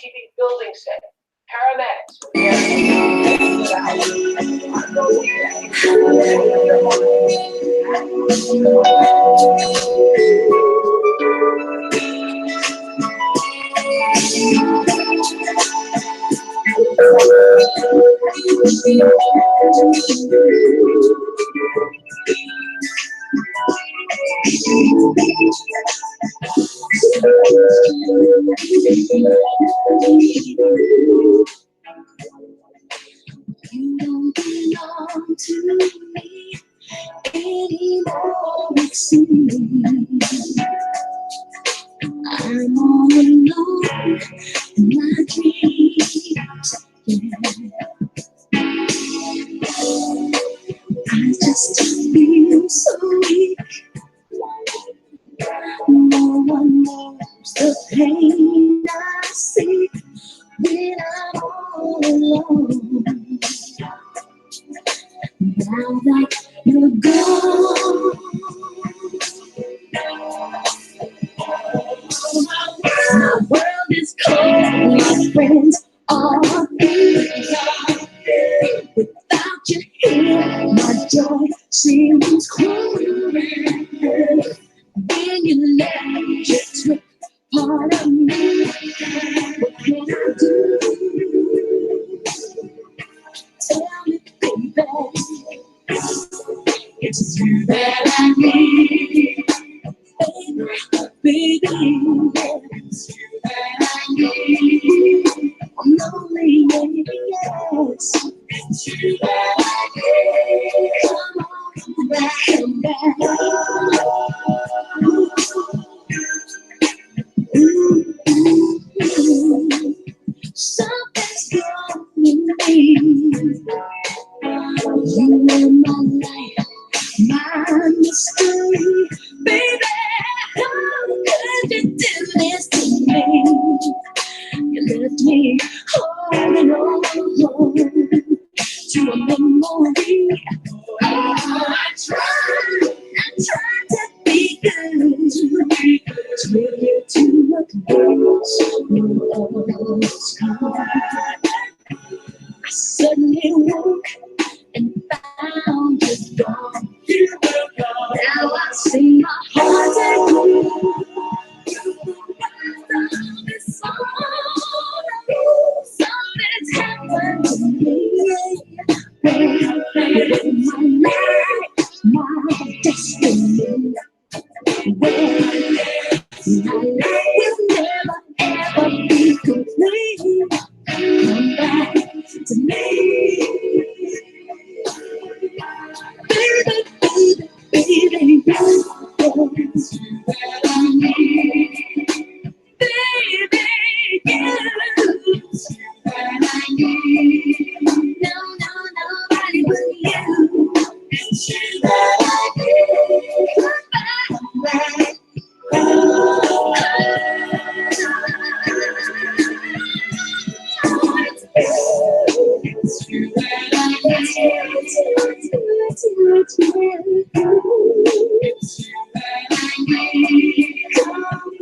keeping buildings safe. Paramedics. You don't belong to me anymore, it seems. I'm all alone in my dreams. I just feel so weak. No one knows the pain I see when I'm all alone. Now that you're gone, my world is cold, my friends are few. Without you here, my joy seems cruel. When you left, you took part of me. What can I do? Tell me, baby, it's you that I need. Baby, it's you that I need. I'm lonely, yes. It's you that I need. Come on back, come back. Something's wrong with me. You in my life, my mystery, baby. How could you do this to me? You left me holding on to a memory. Oh, I tried to be good, to bring you to a place no one's come. I suddenly woke and found you gone. You were gone. Now I see my heart and something's happened to me. My life, my destiny. My life will never ever be complete. Come back to me. Baby, baby, baby, it's you that I need. Baby, it's you that I need. No, nobody but you. It's you that I need. Come back, It's you that I need. It's you that I need.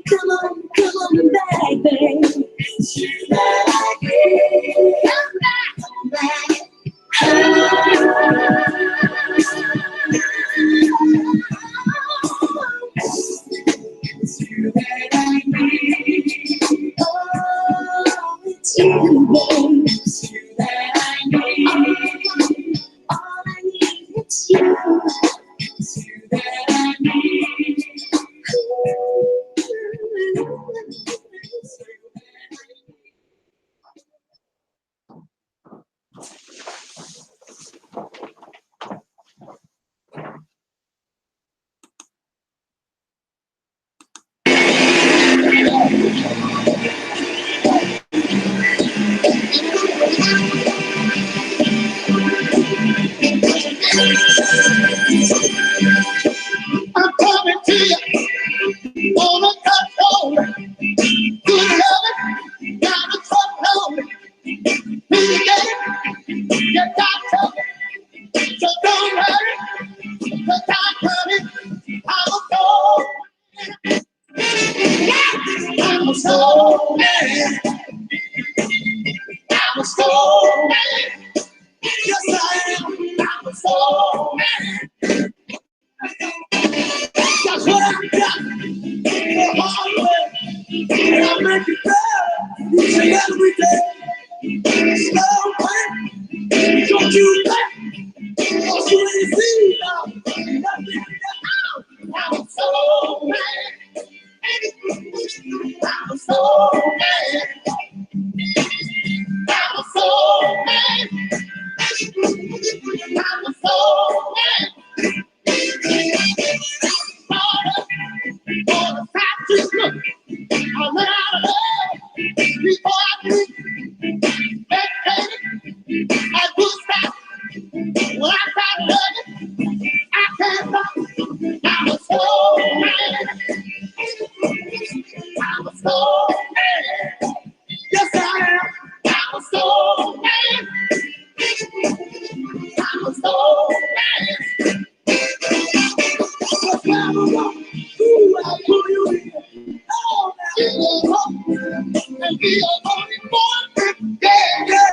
Come on back, babe. It's you that I need. Come back. It's you that I need. Oh, it's you, babe. It's you that I need. All I need, it's you. It's you that I need. I'm coming to you, wanna touch on good love, gotta touch on when you get it, you got to, so don't hurry, 'cause I'm coming, I'm a soul, I'm a soul man, And I make it better each and every day. Slow man, don't you think? Cause you ain't seen nothing in the house. I'm so mad. I'm so mad. I'm so mad. I'm so mad. I went out of love before I knew educated. I would stop. When I started loving, I can't stop. I was so mad. I was so mad. Yes, I am. I was so mad. I was so mad. What's that about? Ooh, I put you in. Oh, now you hope and be a holy boy. Yeah, yeah,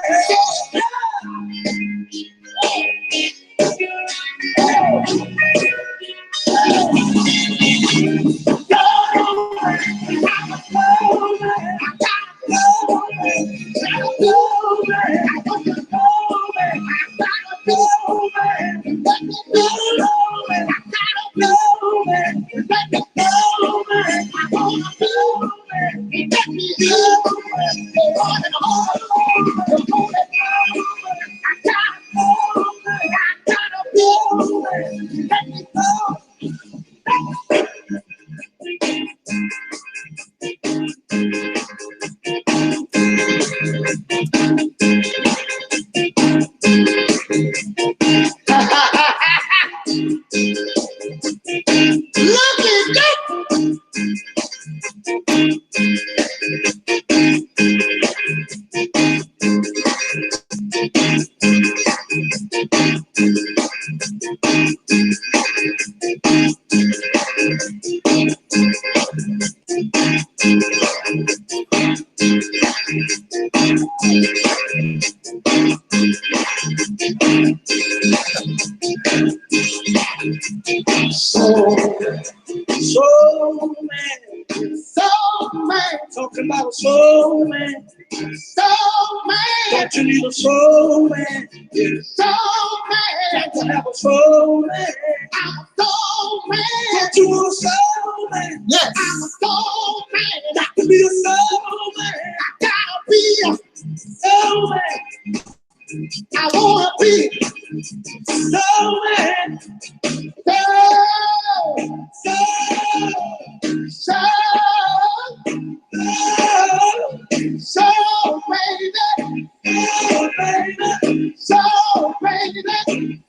soul man, talking about a soul man, don't you need a soul man? Soul man, got to have a soul man. I'm a soul man, don't you want a soul man? Yes, I'm a soul man, got to be a soul man. I gotta be a soul man. I wanna be soul man. So baby, so baby,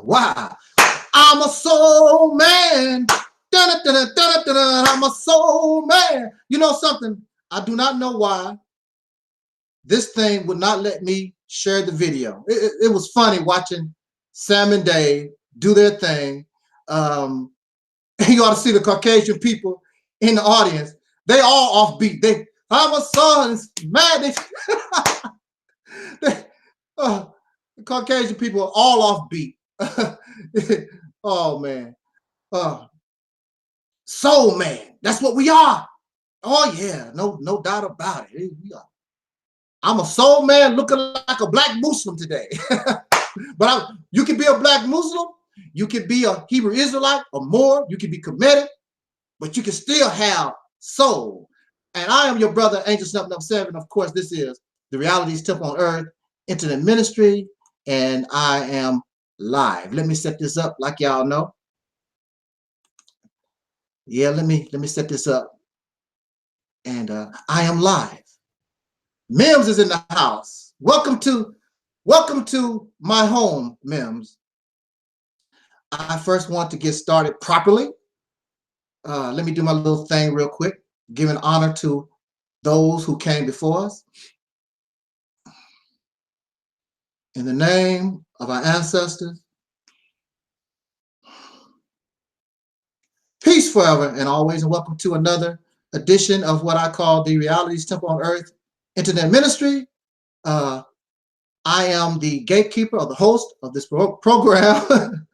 Wow. I'm a soul man. I'm a soul man. You know something? I do not know why this thing would not let me share the video. It was funny watching Sam and Dave do their thing. You ought to see the Caucasian people in the audience. They all offbeat. I'm a soul man. The Caucasian people are all offbeat. Oh man. Soul man. That's what we are. Oh yeah, no doubt about it. We are. I'm a soul man looking like a black Muslim today. But you can be a black Muslim You could be a Hebrew Israelite or more. You can be committed, but you can still have soul. And I am your brother, Angel 7. Of course, this is the Realities Temple on Earth Internet Ministry, and I am live. Let me set this up like y'all know. Yeah, let me set this up. And I am live. Mims is in the house. Welcome to my home, Mims. I first want to get started properly. Let me do my little thing real quick, giving honor to those who came before us. In the name of our ancestors, peace forever and always, and welcome to another edition of what I call the Realities Temple on Earth Internet Ministry. I am the gatekeeper or the host of this program.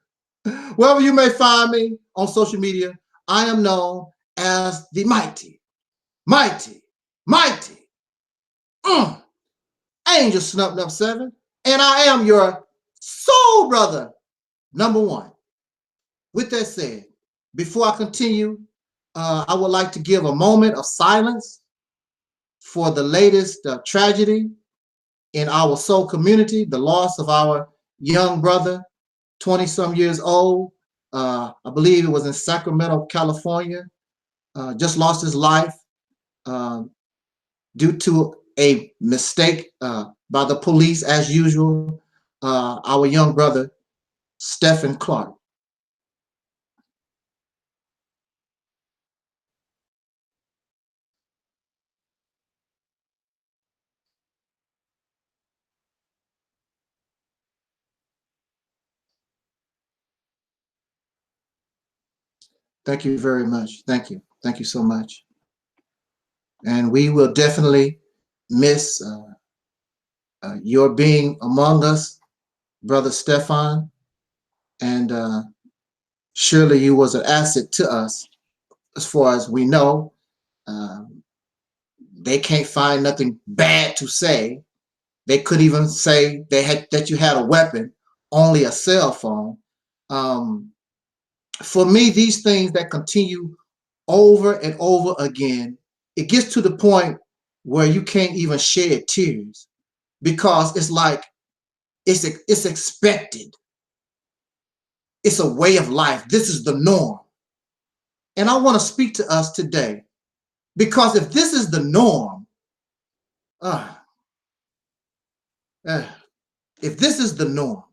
Wherever you may find me on social media, I am known as the mighty Angel 7, and I am your soul brother, number one. With that said, before I continue, I would like to give a moment of silence for the latest tragedy in our soul community, the loss of our young brother, 20-some years old. I believe it was in Sacramento, California. Just lost his life due to a mistake by the police, as usual. Our young brother, Stephen Clark. Thank you very much. Thank you. Thank you so much. And we will definitely miss your being among us, Brother Stefan. And surely you was an asset to us as far as we know. They can't find nothing bad to say. They could even say that you had a weapon, only a cell phone. For me, these things that continue over and over again, it gets to the point where you can't even shed tears because it's like it's expected. It's a way of life. This is the norm. And I want to speak to us today because if this is the norm, if this is the norm,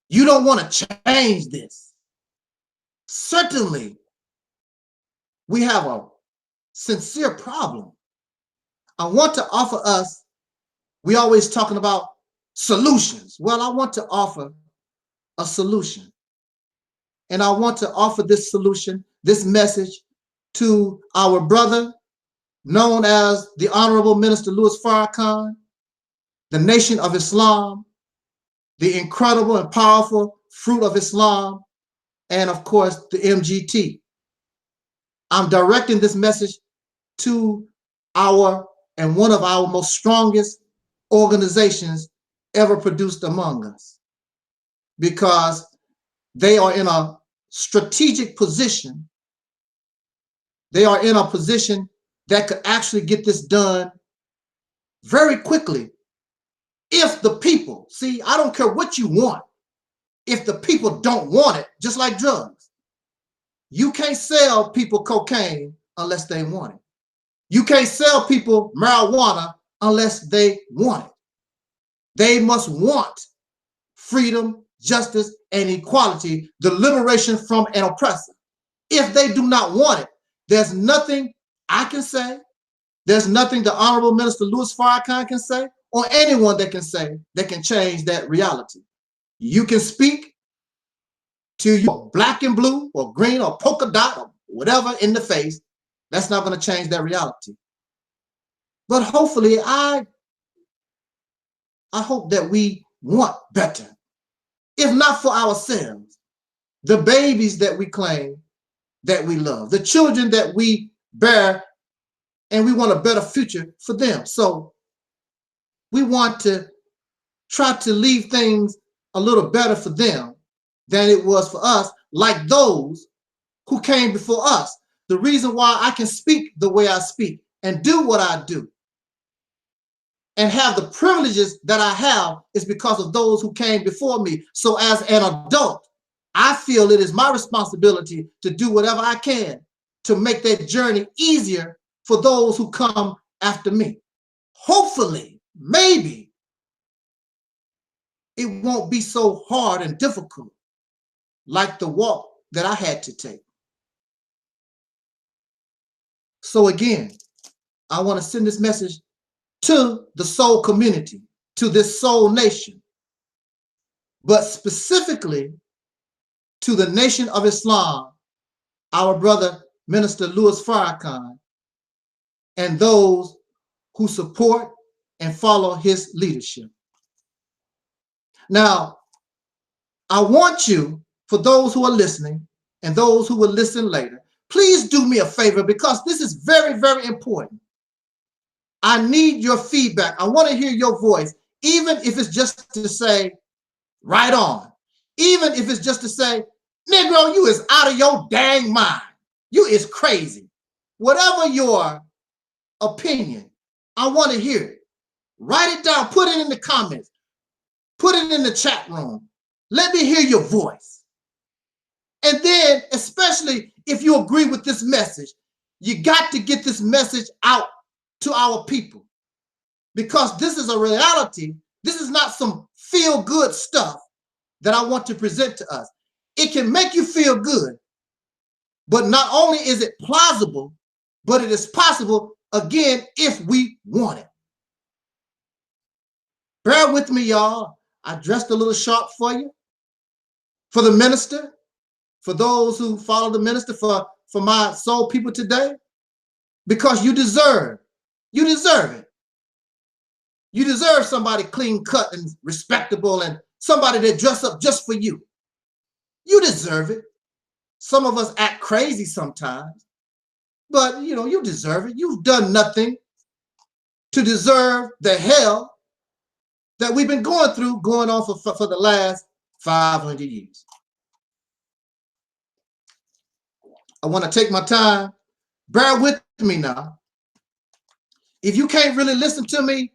you don't want to change this. Certainly, we have a sincere problem. I want to offer us, we always talking about solutions. Well, I want to offer a solution. And I want to offer this solution, this message to our brother, known as the Honorable Minister Louis Farrakhan, the Nation of Islam, the incredible and powerful Fruit of Islam, and of course, the MGT. I'm directing this message to one of our most strongest organizations ever produced among us, because they are in a strategic position. They are in a position that could actually get this done very quickly if the people, see, I don't care what you want, if the people don't want it, just like drugs. You can't sell people cocaine unless they want it. You can't sell people marijuana unless they want it. They must want freedom, justice, and equality, the liberation from an oppressor. If they do not want it, there's nothing I can say, there's nothing the Honorable Minister Louis Farrakhan can say, or anyone that can say that can change that reality. You can speak to your black and blue or green or polka dot or whatever in the face. That's not going to change that reality. But hopefully, I hope that we want better. If not for ourselves, the babies that we claim that we love, the children that we bear, and we want a better future for them. So we want to try to leave things a little better for them than it was for us, like those who came before us. The reason why I can speak the way I speak and do what I do and have the privileges that I have is because of those who came before me. So as an adult, I feel it is my responsibility to do whatever I can to make that journey easier for those who come after me. Hopefully, maybe it won't be so hard and difficult like the walk that I had to take. So again, I want to send this message to the soul community, to this soul nation, but specifically to the Nation of Islam, our brother, Minister Louis Farrakhan, and those who support and follow his leadership. Now, I want you, for those who are listening and those who will listen later, please do me a favor because this is very, very important. I need your feedback. I want to hear your voice, even if it's just to say, right on. Even if it's just to say, Negro, you is out of your dang mind. You is crazy. Whatever your opinion, I want to hear it. Write it down. Put it in the comments. Put it in the chat room. Let me hear your voice. And then, especially if you agree with this message, you got to get this message out to our people, because this is a reality. This is not some feel-good stuff that I want to present to us. It can make you feel good, but not only is it plausible, but it is possible, again, if we want it. Bear with me, y'all. I dressed a little sharp for you, for the minister, for those who follow the minister, for my soul people today, because you deserve it. You deserve somebody clean cut and respectable and somebody that dress up just for you. You deserve it. Some of us act crazy sometimes, but you deserve it. You've done nothing to deserve the hell that we've been going through, going on for the last 500 years. I want to take my time. Bear with me now. If you can't really listen to me,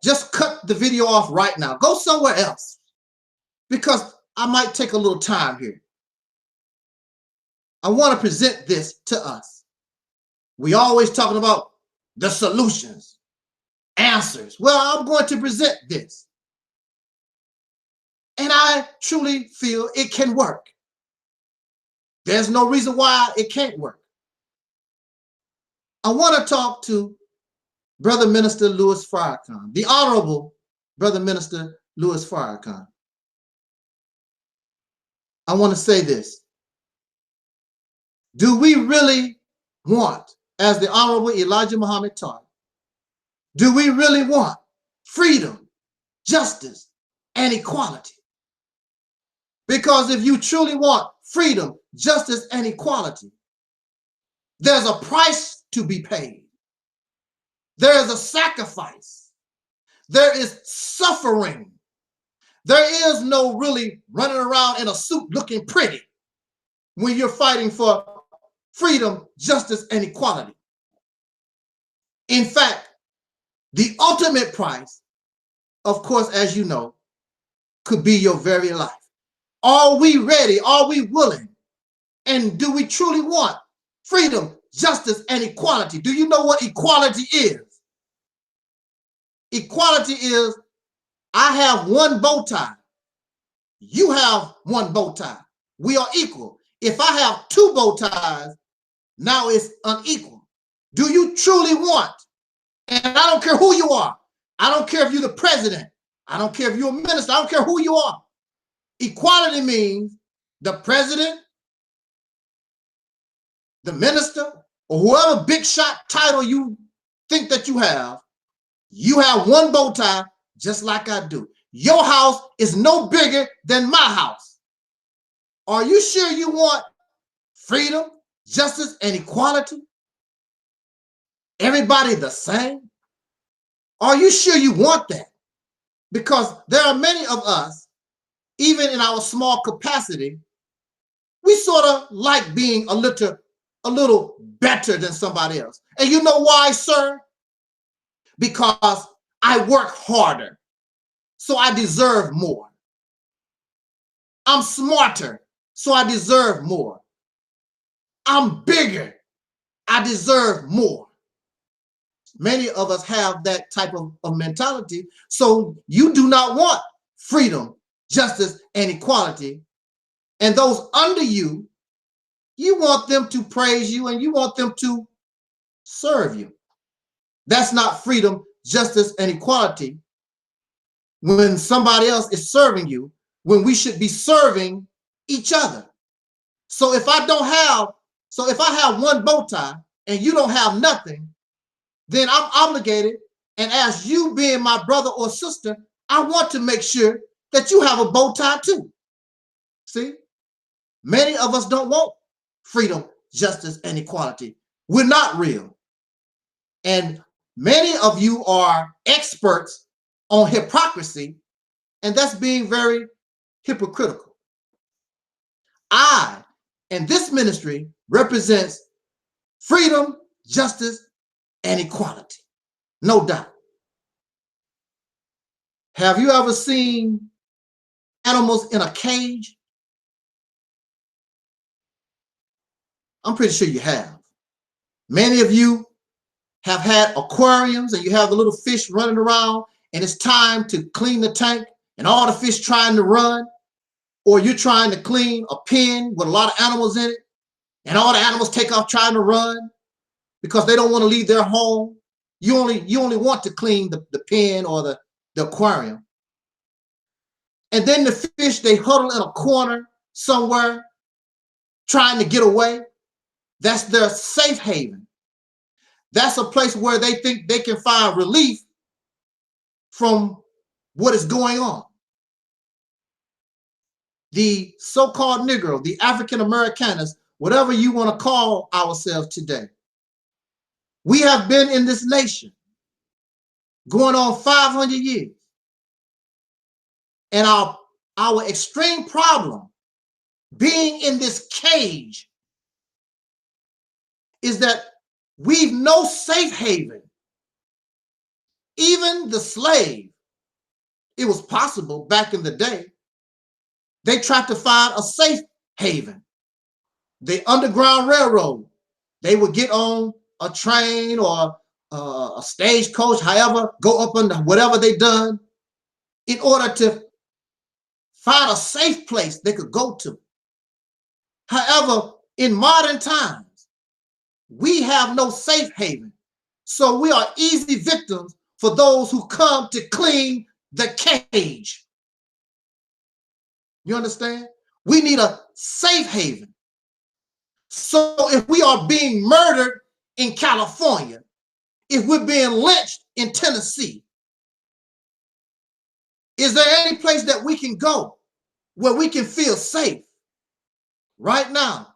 just cut the video off right now. Go somewhere else, because I might take a little time here. I want to present this to us. We always talking about the solutions, answers. Well, I'm going to present this. And I truly feel it can work. There's no reason why it can't work. I want to talk to Brother Minister Louis Farrakhan, the Honorable Brother Minister Louis Farrakhan. I want to say this. Do we really want, as the Honorable Elijah Muhammad taught, do we really want freedom, justice, and equality? Because if you truly want freedom, justice, and equality, there's a price to be paid. There is a sacrifice. There is suffering. There is no really running around in a suit looking pretty when you're fighting for freedom, justice, and equality. In fact, the ultimate price, of course, as you know, could be your very life. Are we ready? Are we willing? And do we truly want freedom, justice, and equality? Do you know what equality is? Equality is, I have one bow tie. You have one bow tie. We are equal. If I have two bow ties, now it's unequal. Do you truly want, and I don't care who you are, I don't care if you're the president, I don't care if you're a minister, I don't care who you are. Equality means the president, the minister, or whoever big shot title you think that you have one bow tie just like I do. Your house is no bigger than my house. Are you sure you want freedom, justice, and equality? Everybody the same? Are you sure you want that? Because there are many of us even in our small capacity, we sort of like being a little better than somebody else. And you know why, sir? Because I work harder, so I deserve more. I'm smarter, so I deserve more. I'm bigger, I deserve more. Many of us have that type of mentality. So you do not want freedom, justice, and equality. And those under you, you want them to praise you and you want them to serve you. That's not freedom, justice, and equality when somebody else is serving you, when we should be serving each other. So if I have one bow tie and you don't have nothing, then I'm obligated, and as you being my brother or sister, I want to make sure that you have a bow tie too. See, many of us don't want freedom, justice, and equality. We're not real. And many of you are experts on hypocrisy, and that's being very hypocritical. I, and this ministry, represents freedom, justice, and equality. No doubt. Have you ever seen animals in a cage? I'm pretty sure you have. Many of you have had aquariums and you have the little fish running around and it's time to clean the tank and all the fish trying to run, or you're trying to clean a pen with a lot of animals in it and all the animals take off trying to run because they don't want to leave their home. You only want to clean the pen or the aquarium. And then the fish, they huddle in a corner somewhere trying to get away. That's their safe haven. That's a place where they think they can find relief from what is going on. The so-called Negro, the African Americaners, whatever you want to call ourselves today, we have been in this nation going on 500 years. And our extreme problem being in this cage is that we've no safe haven. Even the slave, it was possible back in the day, they tried to find a safe haven. The Underground Railroad, they would get on a train or a stagecoach, however, go up under whatever they done in order to find a safe place they could go to. However, in modern times, we have no safe haven. So we are easy victims for those who come to clean the cage. You understand? We need a safe haven. So if we are being murdered in California, if we're being lynched in Tennessee, is there any place that we can go where we can feel safe? Right now,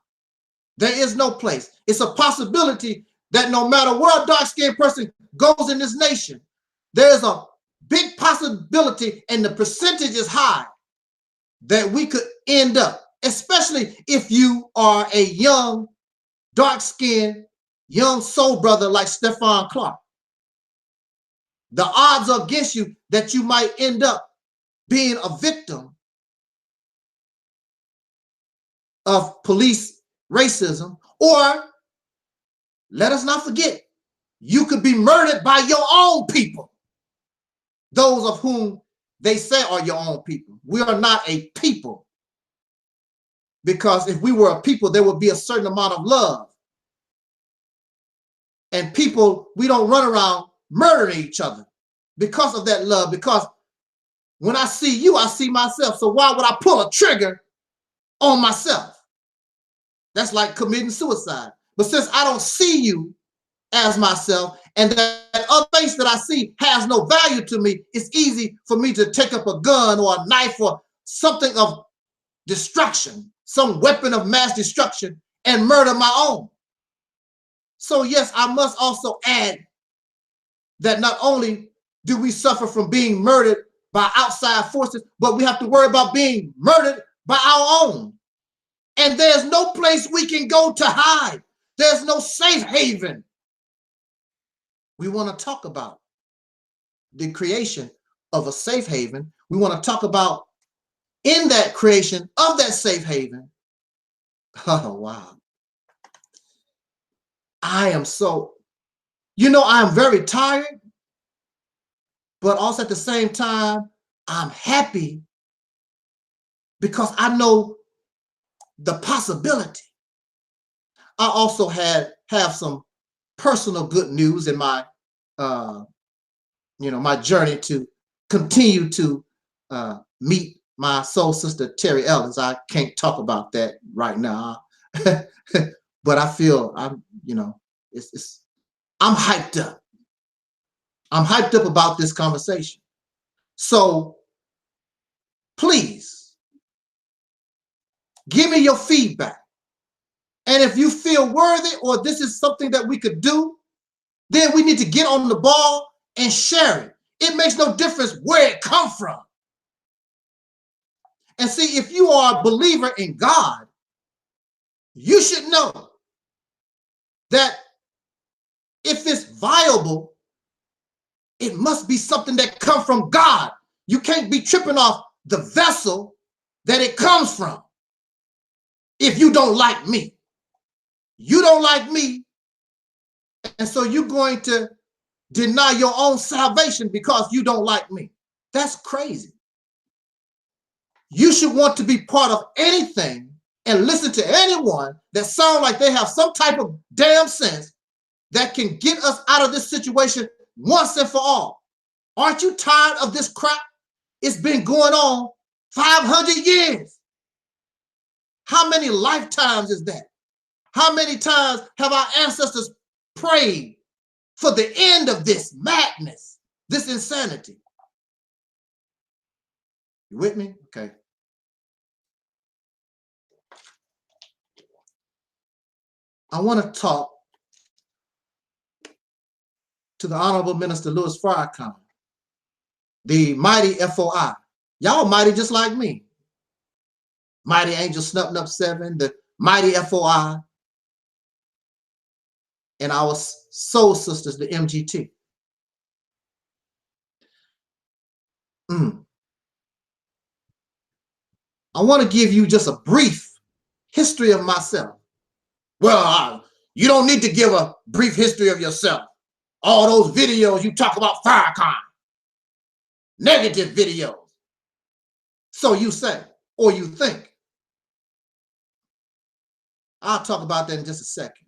there is no place. It's a possibility that no matter where a dark-skinned person goes in this nation, there's a big possibility, and the percentage is high, that we could end up, especially if you are a young, dark-skinned, young soul brother like Stephon Clark. The odds are against you that you might end up being a victim of police racism, or let us not forget, you could be murdered by your own people, those of whom they say are your own people. We are not a people, because if we were a people, there would be a certain amount of love. And people, we don't run around murdering each other because of that love, because when I see you, I see myself. So why would I pull a trigger on myself? That's like committing suicide. But since I don't see you as myself, and that other face that I see has no value to me, it's easy for me to take up a gun or a knife or something of destruction, some weapon of mass destruction, and murder my own. So yes, I must also add that not only do we suffer from being murdered by outside forces, but we have to worry about being murdered by our own. And there's no place we can go to hide. There's no safe haven. We want to talk about the creation of a safe haven. We want to talk about in that creation of that safe haven. Oh, wow. I am so, I am very tired, but also at the same time, I'm happy because I know the possibility. I also have some personal good news in my, my journey to continue to meet my soul sister, Terry Ellis. I can't talk about that right now, but I feel I'm hyped up. I'm hyped up about this conversation. So please give me your feedback. And if you feel worthy or this is something that we could do, then we need to get on the ball and share it. It makes no difference where it comes from. And see, if you are a believer in God, you should know that if it's viable, it must be something that comes from God. You can't be tripping off the vessel that it comes from. If you don't like me, you don't like me, and so you're going to deny your own salvation because you don't like me. That's crazy. You should want to be part of anything and listen to anyone that sounds like they have some type of damn sense that can get us out of this situation once and for all. Aren't you tired of this crap? It's been going on 500 years. How many lifetimes is that? How many times have our ancestors prayed for the end of this madness, this insanity? You with me? Okay. I want to talk to the Honorable Minister Louis Farrakhan, the mighty FOI. Y'all mighty just like me. Mighty Angel Snup Nup 7, the mighty FOI, and our soul sisters, the MGT. I want to give you just a brief history of myself. Well, you don't need to give a brief history of yourself. All those videos you talk about Farrakhan, negative videos. So you say, or you think. I'll talk about that in just a second.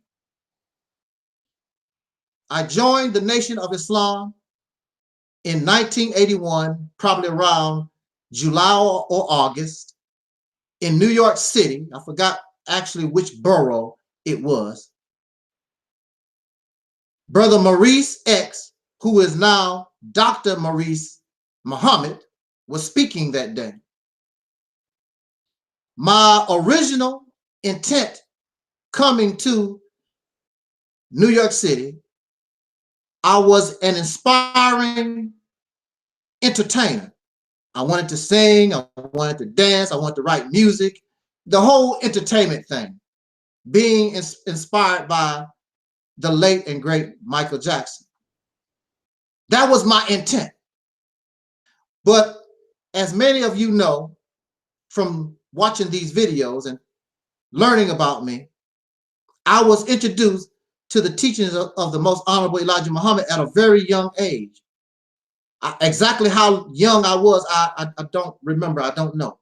I joined the Nation of Islam in 1981, probably around July or August, in New York City. I forgot actually which borough it was. Brother Maurice X, who is now Dr. Maurice Muhammad, was speaking that day. My original intent coming to New York City, I was an inspiring entertainer. I wanted to sing, I wanted to dance, I wanted to write music, the whole entertainment thing, being inspired by the late and great Michael Jackson. That was my intent. But as many of you know from watching these videos and learning about me, I was introduced to the teachings of the Most Honorable Elijah Muhammad at a very young age. Exactly how young I was, I don't remember, I don't know.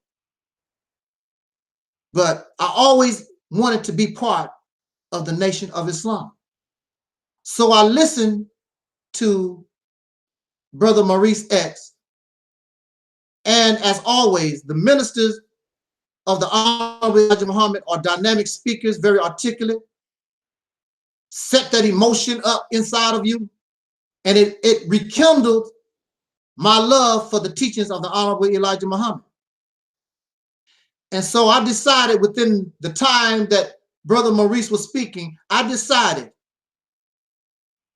But I always wanted to be part of the Nation of Islam. So I listened to Brother Maurice X. And as always, the ministers of the Honorable Elijah Muhammad are dynamic speakers, very articulate, set that emotion up inside of you. And it rekindled my love for the teachings of the Honorable Elijah Muhammad. And so I decided within the time that Brother Maurice was speaking, I decided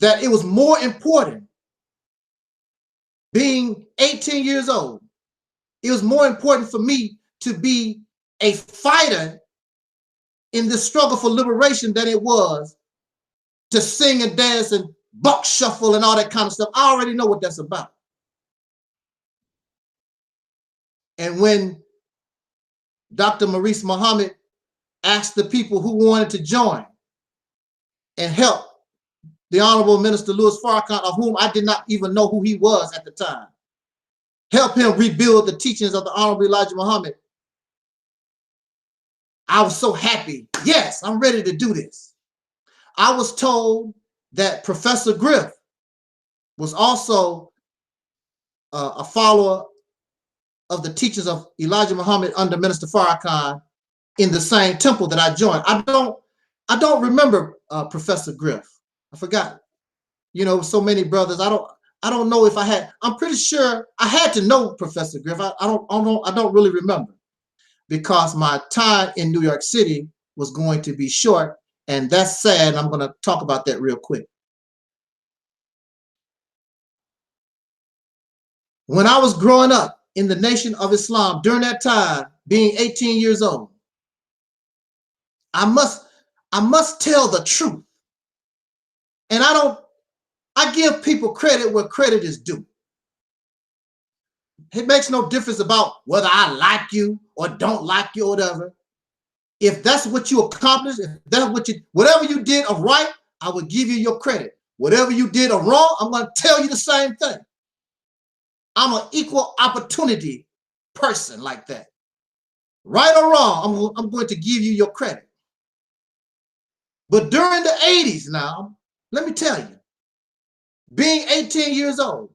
that it was more important being 18 years old, it was more important for me to be a fighter in this struggle for liberation than it was to sing and dance and buck shuffle and all that kind of stuff. I already know what that's about. And when Dr. Maurice Muhammad asked the people who wanted to join and help the Honorable Minister Louis Farrakhan, of whom I did not even know who he was at the time, help him rebuild the teachings of the Honorable Elijah Muhammad, I was so happy. Yes, I'm ready to do this. I was told that Professor Griff was also a follower of the teachings of Elijah Muhammad under Minister Farrakhan in the same temple that I joined. I don't remember Professor Griff. I forgot. You know, so many brothers. I don't know if I had. I'm pretty sure I had to know Professor Griff. I don't really remember, because my time in New York City was going to be short, and that's sad. I'm going to talk about that real quick. When I was growing up in the Nation of Islam, during that time, being 18 years old, I must tell the truth. And I give people credit where credit is due. It makes no difference about whether I like you or don't like you or whatever. If that's what you accomplished, if that's what whatever you did of right, I will give you your credit. Whatever you did of wrong, I'm going to tell you the same thing. I'm an equal opportunity person like that. Right or wrong, I'm going to give you your credit. But during the 80s now, let me tell you, being 18 years old,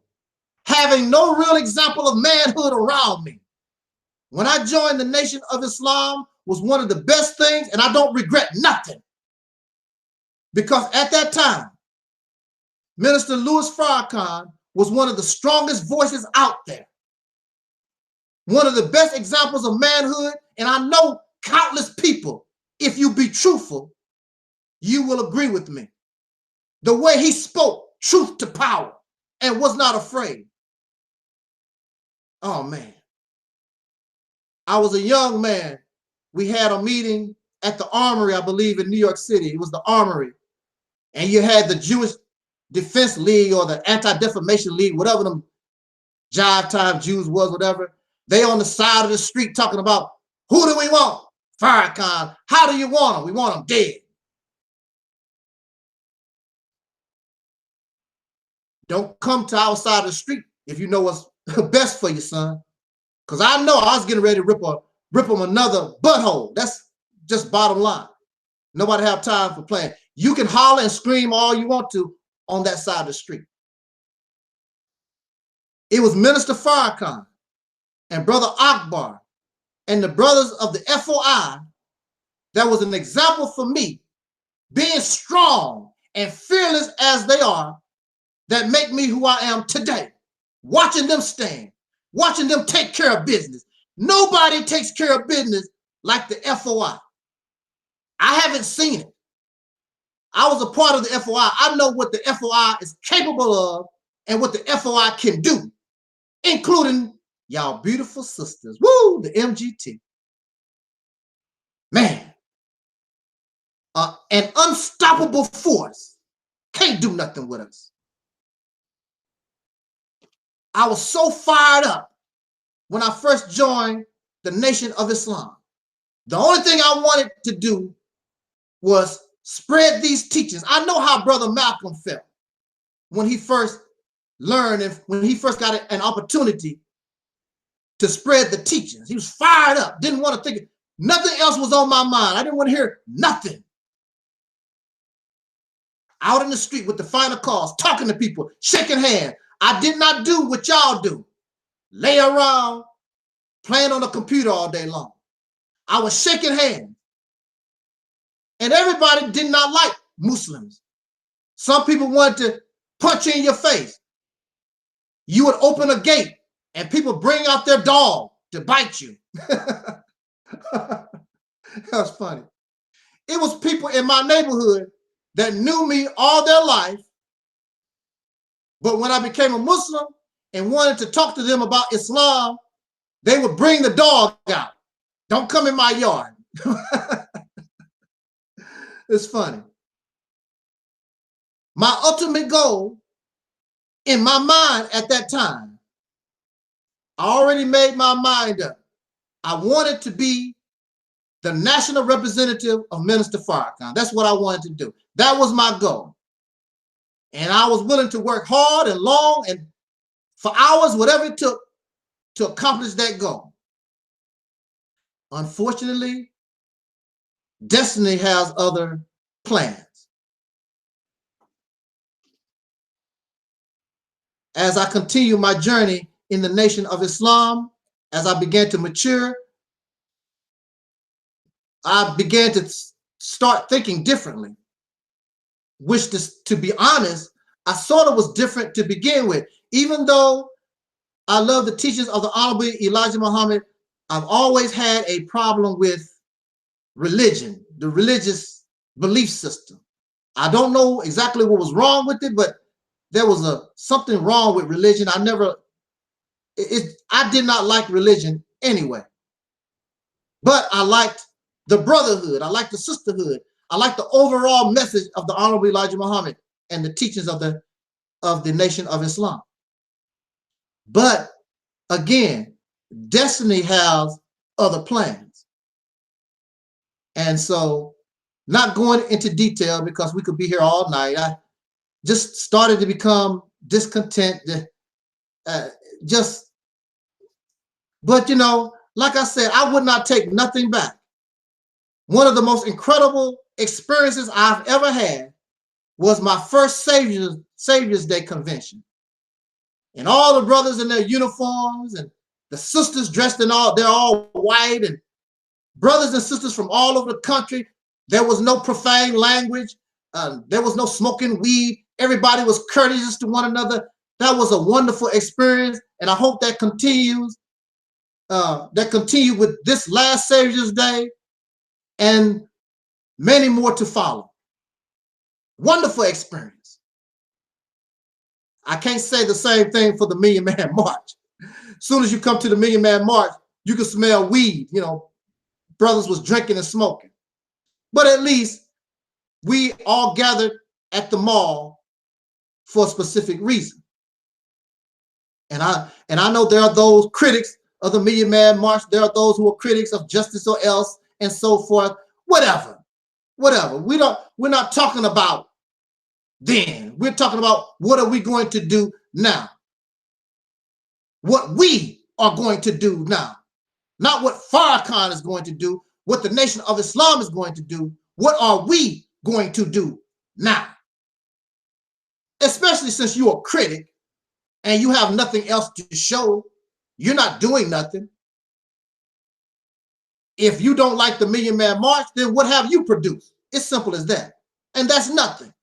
having no real example of manhood around me, when I joined the Nation of Islam was one of the best things, and I don't regret nothing. Because at that time, Minister Louis Farrakhan was one of the strongest voices out there. One of the best examples of manhood, and I know countless people, if you be truthful, you will agree with me. The way he spoke truth to power and was not afraid. Oh man. I was a young man. We had a meeting at the Armory, I believe, in New York City. It was the Armory. And you had the Jewish Defense League or the Anti-Defamation League, whatever them jive time Jews was, whatever. They on the side of the street talking about, who do we want? Farrakhan. How do you want him? We want him dead. Don't come to our side of the street if you know what's best for you, son. Because I know I was getting ready to rip him another butthole. That's just bottom line. Nobody have time for playing. You can holler and scream all you want to on that side of the street. It was Minister Farrakhan and Brother Akbar and the brothers of the FOI that was an example for me, being strong and fearless as they are, that make me who I am today. Watching them stand, watching them take care of business. Nobody takes care of business like the FOI. I haven't seen it. I was a part of the FOI. I know what the FOI is capable of and what the FOI can do, including y'all beautiful sisters. Woo, the MGT. Man, an unstoppable force. Can't do nothing with us. I was so fired up when I first joined the Nation of Islam. The only thing I wanted to do was spread these teachings. I know how Brother Malcolm felt when he first learned and when he first got an opportunity to spread the teachings. He was fired up, didn't want to think, nothing else was on my mind. I didn't want to hear nothing. Out in the street with the final calls, talking to people, shaking hands. I did not do what y'all do. Lay around, playing on the computer all day long. I was shaking hands. And everybody did not like Muslims. Some people wanted to punch you in your face. You would open a gate and people bring out their dog to bite you. That was funny. It was people in my neighborhood that knew me all their life. But when I became a Muslim and wanted to talk to them about Islam, they would bring the dog out. Don't come in my yard. It's funny. My ultimate goal in my mind at that time, I already made my mind up. I wanted to be the national representative of Minister Farrakhan. That's what I wanted to do. That was my goal. And I was willing to work hard and long and for hours, whatever it took to accomplish that goal. Unfortunately, destiny has other plans. As I continue my journey in the Nation of Islam, as I began to mature, I began to start thinking differently. Which, to be honest, I sort of was different to begin with. Even though I love the teachings of the Honorable Elijah Muhammad, I've always had a problem with religion, the religious belief system. I don't know exactly what was wrong with it, but there was something wrong with religion. I did not like religion anyway. But I liked the brotherhood. I liked the sisterhood. I liked the overall message of the Honorable Elijah Muhammad and the teachings of the Nation of Islam. But again, destiny has other plans. And so, not going into detail because we could be here all night, I just started to become discontent. But you know, like I said, I would not take nothing back. One of the most incredible experiences I've ever had was my first Savior's Day convention. And all the brothers in their uniforms and the sisters dressed in they're all white, and brothers and sisters from all over the country. There was no profane language. There was no smoking weed. Everybody was courteous to one another. That was a wonderful experience, and I hope that continues. With this last Savior's Day and many more to follow. Wonderful experience. I can't say the same thing for the Million Man March. As soon as you come to the Million Man March, you can smell weed. You know, brothers was drinking and smoking. But at least we all gathered at the mall for a specific reason. And I know there are those critics of the Million Man March. There are those who are critics of Justice or Else and so forth. Whatever. We're not talking about then. We're talking about what are we going to do now? What we are going to do now. Not what Farrakhan is going to do, what the Nation of Islam is going to do. What are we going to do now? Especially since you're a critic and you have nothing else to show. You're not doing nothing. If you don't like the Million Man March, then what have you produced? It's simple as that. And that's nothing.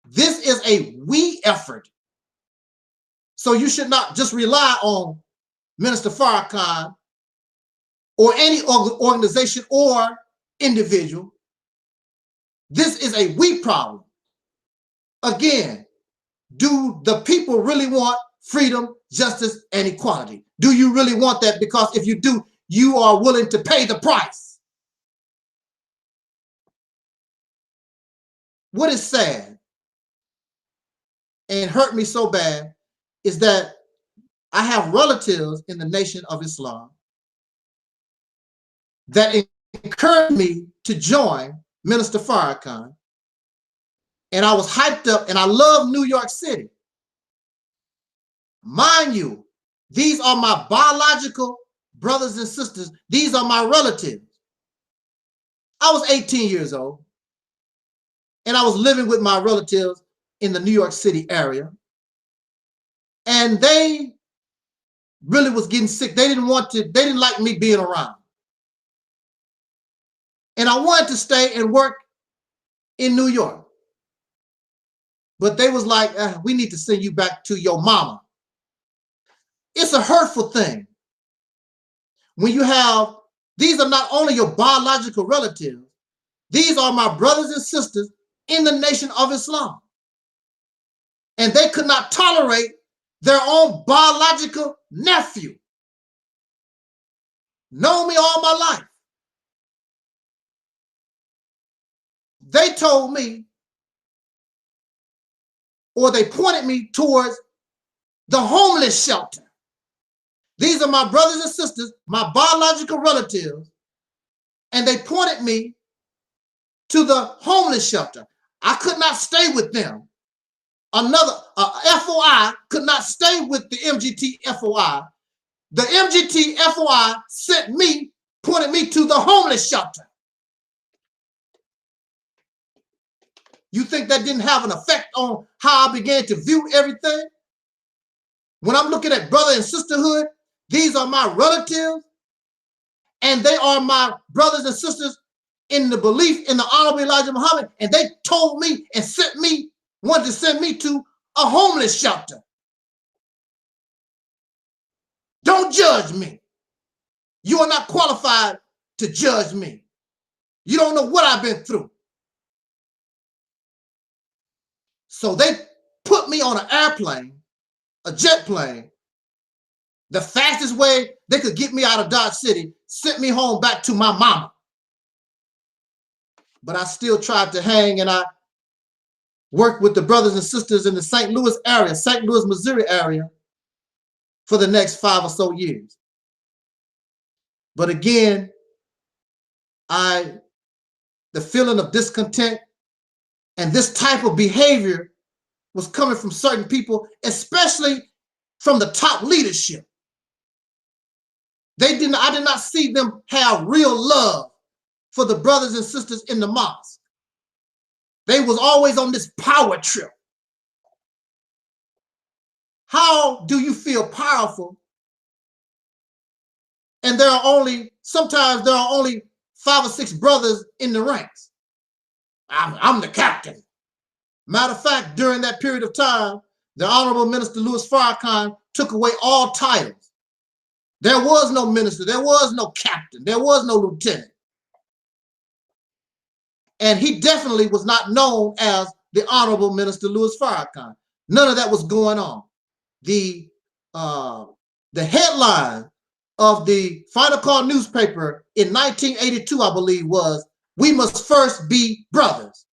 This is a we effort. So you should not just rely on Minister Farrakhan or any organization or individual. This is a we problem. Again, do the people really want freedom, justice, and equality? Do you really want that? Because if you do, you are willing to pay the price. What is sad and hurt me so bad is that I have relatives in the Nation of Islam that encouraged me to join Minister Farrakhan. And I was hyped up, and I love New York City. Mind you, these are my biological brothers and sisters. These are my relatives. I was 18 years old, and I was living with my relatives in the New York City area. And they really was getting sick. They didn't like me being around. And I wanted to stay and work in New York. But they was like, we need to send you back to your mama. It's a hurtful thing. When you have, these are not only your biological relatives, these are my brothers and sisters in the Nation of Islam. And they could not tolerate their own biological nephew, known me all my life. They told me, or they pointed me towards the homeless shelter. These are my brothers and sisters, my biological relatives, and they pointed me to the homeless shelter. I could not stay with them. Another FOI could not stay with the MGT FOI. The MGT FOI sent me, pointed me to the homeless shelter. You think that didn't have an effect on how I began to view everything? When I'm looking at brother and sisterhood, these are my relatives, and they are my brothers and sisters in the belief in the Honorable Elijah Muhammad, and they told me and sent me, wanted to send me to a homeless shelter. Don't judge me. You are not qualified to judge me. You don't know what I've been through. So they put me on an airplane, a jet plane, the fastest way they could get me out of Dodge City, sent me home back to my mama. But I still tried to hang, and I worked with the brothers and sisters in the St. Louis area, St. Louis, Missouri area, for the next 5 or so years. But again, the feeling of discontent and this type of behavior was coming from certain people, especially from the top leadership. I did not see them have real love for the brothers and sisters in the mosque. They was always on this power trip. How do you feel powerful? And sometimes there are only 5 or 6 brothers in the ranks. I'm the captain. Matter of fact, during that period of time, the Honorable Minister Louis Farrakhan took away all titles. There was no minister, there was no captain, there was no lieutenant. And he definitely was not known as the Honorable Minister Louis Farrakhan. None of that was going on. The headline of the Final Call newspaper in 1982, I believe, was, "We must first be brothers."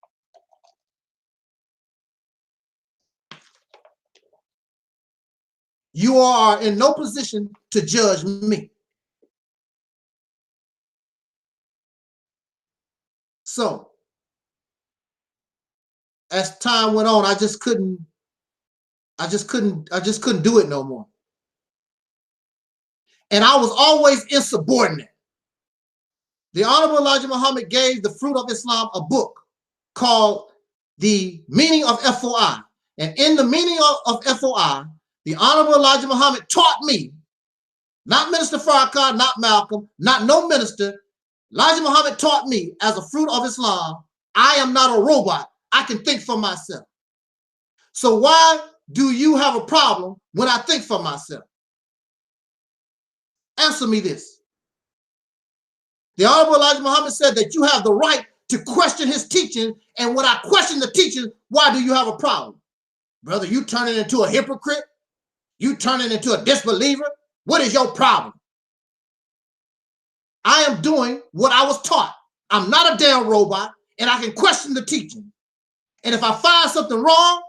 You are in no position to judge me. So, as time went on, I just couldn't do it no more. And I was always insubordinate. The Honorable Elijah Muhammad gave the Fruit of Islam a book called The Meaning of FOI. And in the meaning of FOI, the Honorable Elijah Muhammad taught me, not Minister Farrakhan, not Malcolm, not no minister. Elijah Muhammad taught me, as a fruit of Islam, I am not a robot. I can think for myself. So why do you have a problem when I think for myself? Answer me this. The Honorable Elijah Muhammad said that you have the right to question his teaching, and when I question the teaching, why do you have a problem? Brother, you turning into a hypocrite? You turning into a disbeliever? What is your problem? I am doing what I was taught. I'm not a damn robot, and I can question the teaching. And if I find something wrong,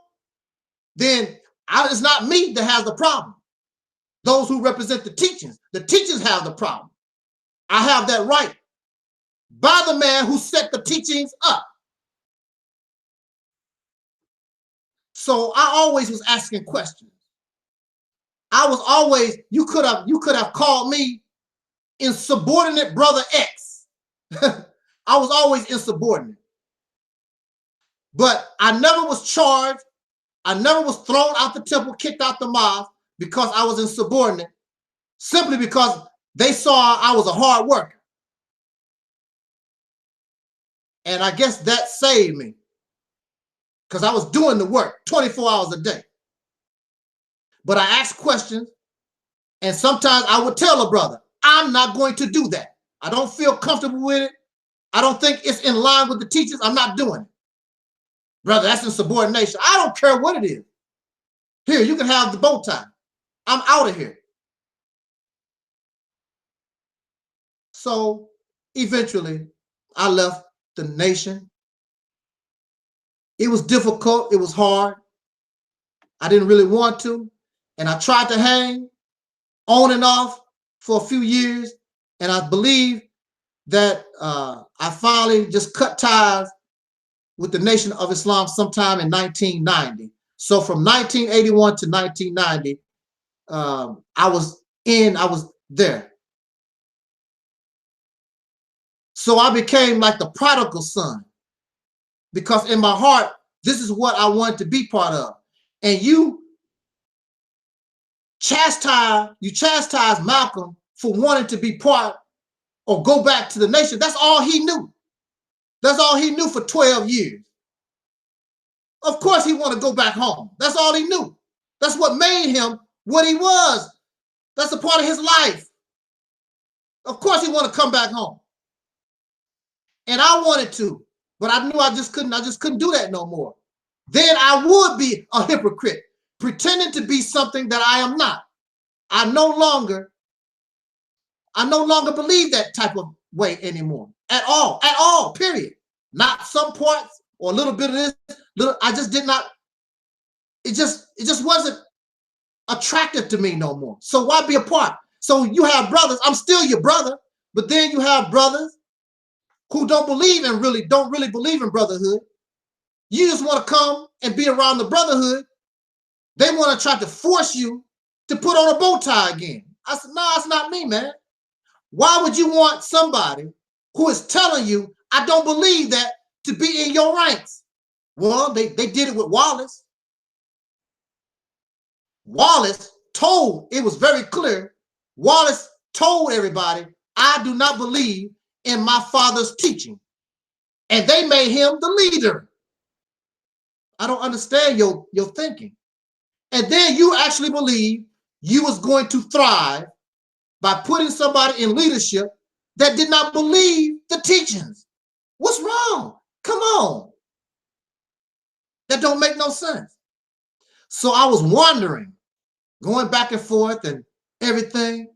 then it's not me that has the problem. Those who represent the teachings have the problem. I have that right by the man who set the teachings up. So I always was asking questions. I was always, you could have called me insubordinate brother X. I was always insubordinate. But I never was charged. I never was thrown out the temple, kicked out the mosque because I was insubordinate, simply because they saw I was a hard worker. And I guess that saved me, because I was doing the work 24 hours a day. But I asked questions, and sometimes I would tell a brother, I'm not going to do that. I don't feel comfortable with it. I don't think it's in line with the teachings. I'm not doing it. Brother, that's insubordination. I don't care what it is. Here, you can have the bow tie. I'm out of here. So eventually, I left the nation. It was difficult. It was hard. I didn't really want to. And I tried to hang on and off for a few years. And I believe that I finally just cut ties with the Nation of Islam sometime in 1990. So from 1981 to 1990, I was there. So I became like the prodigal son, because in my heart, this is what I wanted to be part of. And you chastise Malcolm for wanting to be part or go back to the nation. That's all he knew. That's all he knew for 12 years. Of course he wanted to go back home. That's all he knew. That's what made him what he was. That's a part of his life. Of course he wanted to come back home. And I wanted to, but I knew I just couldn't do that no more. Then I would be a hypocrite, pretending to be something that I am not. I no longer believe that type of way anymore. At all, period. Not some parts or a little bit of this. I just did not, it just wasn't attractive to me no more. So why be a part? So you have brothers, I'm still your brother, but then you have brothers who don't really believe in brotherhood. You just want to come and be around the brotherhood. They want to try to force you to put on a bow tie again. I said, no, it's not me, man. Why would you want somebody who is telling you, I don't believe that, to be in your ranks? Well, they did it with Wallace. Wallace told, it was very clear, Wallace told everybody, I do not believe in my father's teaching. And they made him the leader. I don't understand your thinking. And then you actually believe you was going to thrive by putting somebody in leadership that did not believe the teachings. What's wrong? Come on. That don't make no sense. So I was wondering, going back and forth and everything.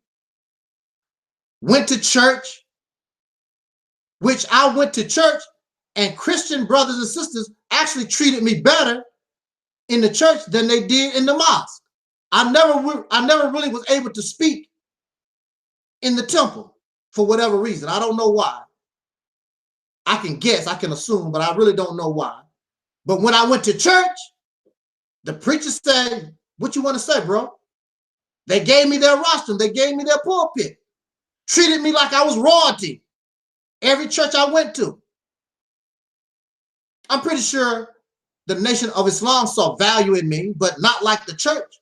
Went to church, which I went to church, and Christian brothers and sisters actually treated me better in the church than they did in the mosque. I never really was able to speak in the temple for whatever reason. I don't know why. I can guess, I can assume, but I really don't know why. But when I went to church, the preacher said, what you want to say, bro? They gave me their rostrum. They gave me their pulpit. Treated me like I was royalty. Every church I went to. I'm pretty sure the Nation of Islam saw value in me, but not like the church.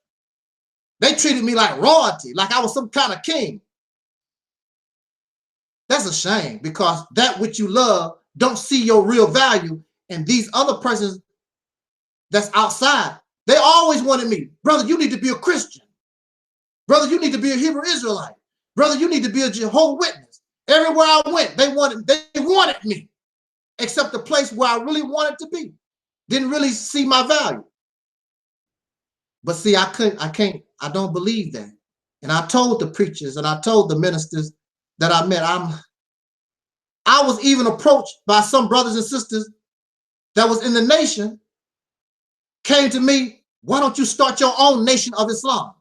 They treated me like royalty, like I was some kind of king. That's a shame, because that which you love don't see your real value. And these other persons that's outside, they always wanted me, brother, you need to be a Christian. Brother, you need to be a Hebrew Israelite. Brother, you need to be a Jehovah's Witness. Everywhere I went, they wanted me, except the place where I really wanted to be. Didn't really see my value. But see, I don't believe that. And I told the preachers and I told the ministers that I met, I was even approached by some brothers and sisters that was in the nation, came to me, why don't you start your own Nation of Islam?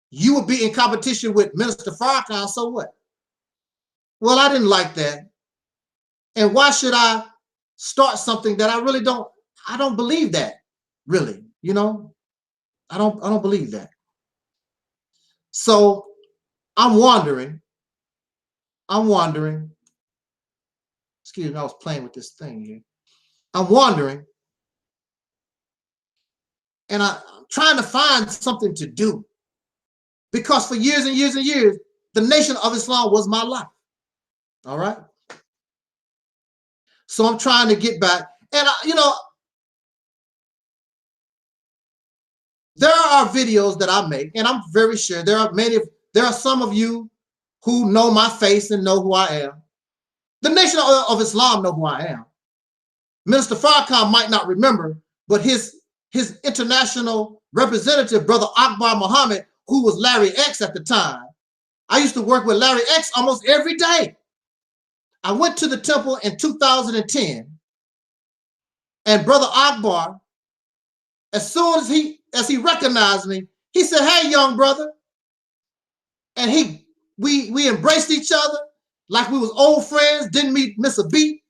You would be in competition with Minister Farrakhan, so what? Well, I didn't like that. And why should I start something that I really don't believe that, really, you know? I don't believe that. So I'm wondering, excuse me, I was playing with this thing here. I'm wondering, and I'm trying to find something to do, because for years and years and years, the Nation of Islam was my life. All right. So I'm trying to get back. And, there are videos that I make, and I'm very sure there are some of you who know my face and know who I am. The Nation of Islam know who I am. Minister Farrakhan might not remember, but his his international representative, Brother Akbar Muhammad, who was Larry X at the time. I used to work with Larry X almost every day. I went to the temple in 2010, and Brother Akbar, as soon as he recognized me, he said, "Hey, young brother," and we embraced each other like we was old friends, didn't miss a beat.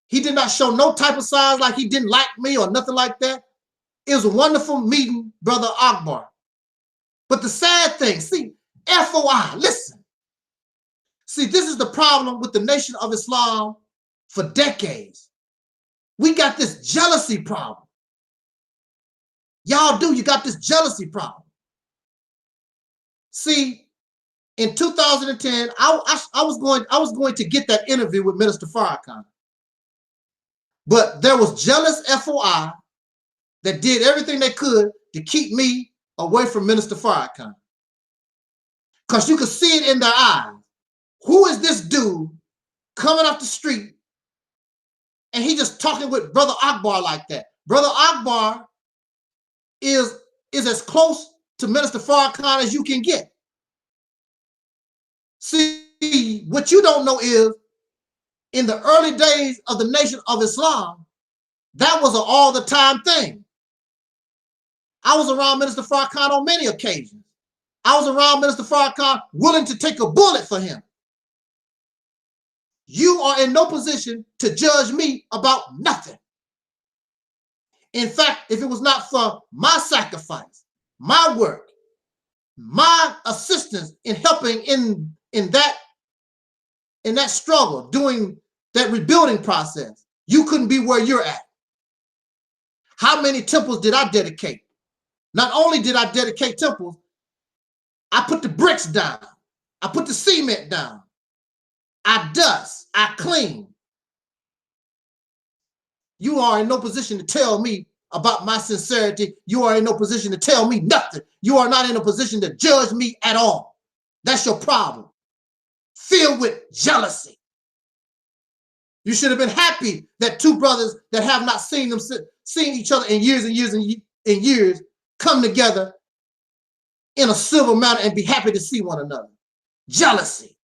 He did not show no type of signs like he didn't like me or nothing like that. It was a wonderful meeting, Brother Akbar. But the sad thing, see, FOI, listen. See, this is the problem with the Nation of Islam for decades. We got this jealousy problem. Y'all do, you got this jealousy problem. See, in 2010, I was going to get that interview with Minister Farrakhan. But there was jealous FOI that did everything they could to keep me away from Minister Farrakhan. Because you could see it in their eyes. Who is this dude coming off the street and he just talking with Brother Akbar like that? Brother Akbar is as close to Minister Farrakhan as you can get. See, what you don't know is, in the early days of the Nation of Islam, that was an all-the-time thing. I was around Minister Farrakhan on many occasions. I was around Minister Farrakhan willing to take a bullet for him. You are in no position to judge me about nothing. In fact, if it was not for my sacrifice, my work, my assistance in helping in that struggle, doing that rebuilding process, you couldn't be where you're at. How many temples did I dedicate? Not only did I dedicate temples, I put the bricks down. I put the cement down. I dust. I clean. You are in no position to tell me about my sincerity. You are in no position to tell me nothing. You are not in a position to judge me at all. That's your problem. Filled with jealousy. You should have been happy that two brothers that have not seen each other in years and years and years come together in a civil manner and be happy to see one another. Jealousy.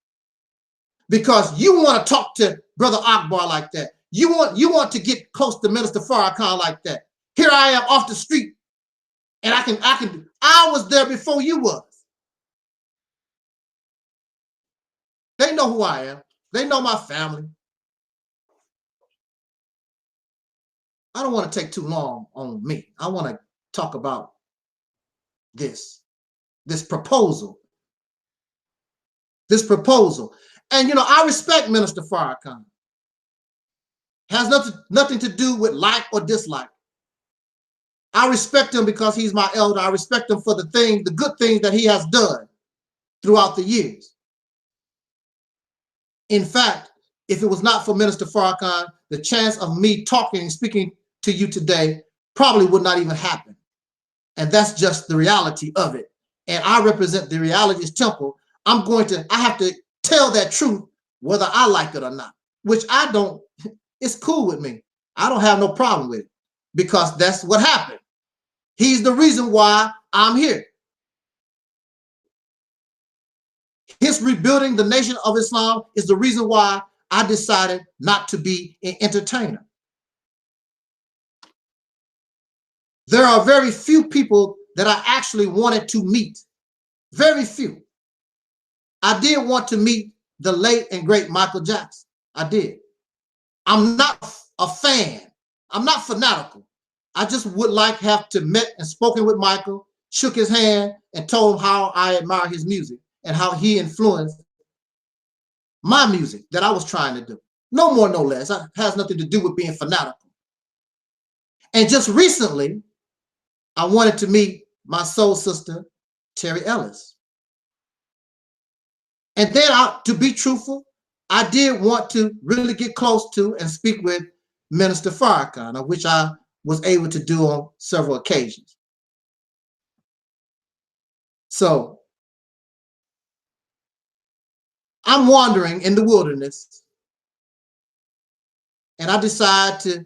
Because you want to talk to Brother Akbar like that. You want to get close to Minister Farrakhan like that. Here I am off the street, and I was there before you was. They know who I am. They know my family. I don't want to take too long on me. I want to talk about this proposal. This proposal. And, I respect Minister Farrakhan. Has nothing to do with like or dislike. I respect him because he's my elder. I respect him for the good things that he has done throughout the years. In fact, if it was not for Minister Farrakhan, the chance of me talking and speaking to you today probably would not even happen. And that's just the reality of it. And I represent the Realities Temple. I have to tell that truth whether I like it or not, which I don't. It's cool with me. I don't have no problem with it because that's what happened. He's the reason why I'm here. His rebuilding the Nation of Islam is the reason why I decided not to be an entertainer. There are very few people that I actually wanted to meet. Very few. I did want to meet the late and great Michael Jackson. I did. I'm not a fan. I'm not fanatical. I just would like have to met and spoken with Michael, shook his hand, and told him how I admire his music and how he influenced my music that I was trying to do. No more, no less. It has nothing to do with being fanatical. And just recently, I wanted to meet my soul sister, Terry Ellis. And then, to be truthful, I did want to really get close to and speak with Minister Farrakhan, of which I was able to do on several occasions. So I'm wandering in the wilderness, and I decide to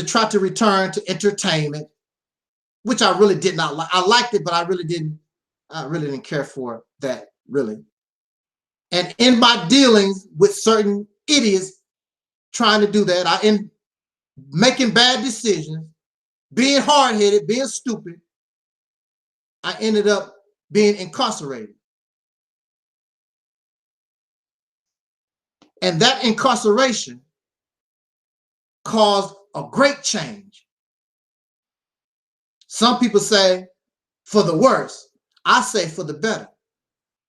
try to return to entertainment which I really did not like. I liked it, but I really didn't care for that, really. And in my dealings with certain idiots trying to do that, I end making bad decisions, being hard-headed, being stupid, I ended up being incarcerated. And that incarceration caused a great change. Some people say for the worse. I say for the better.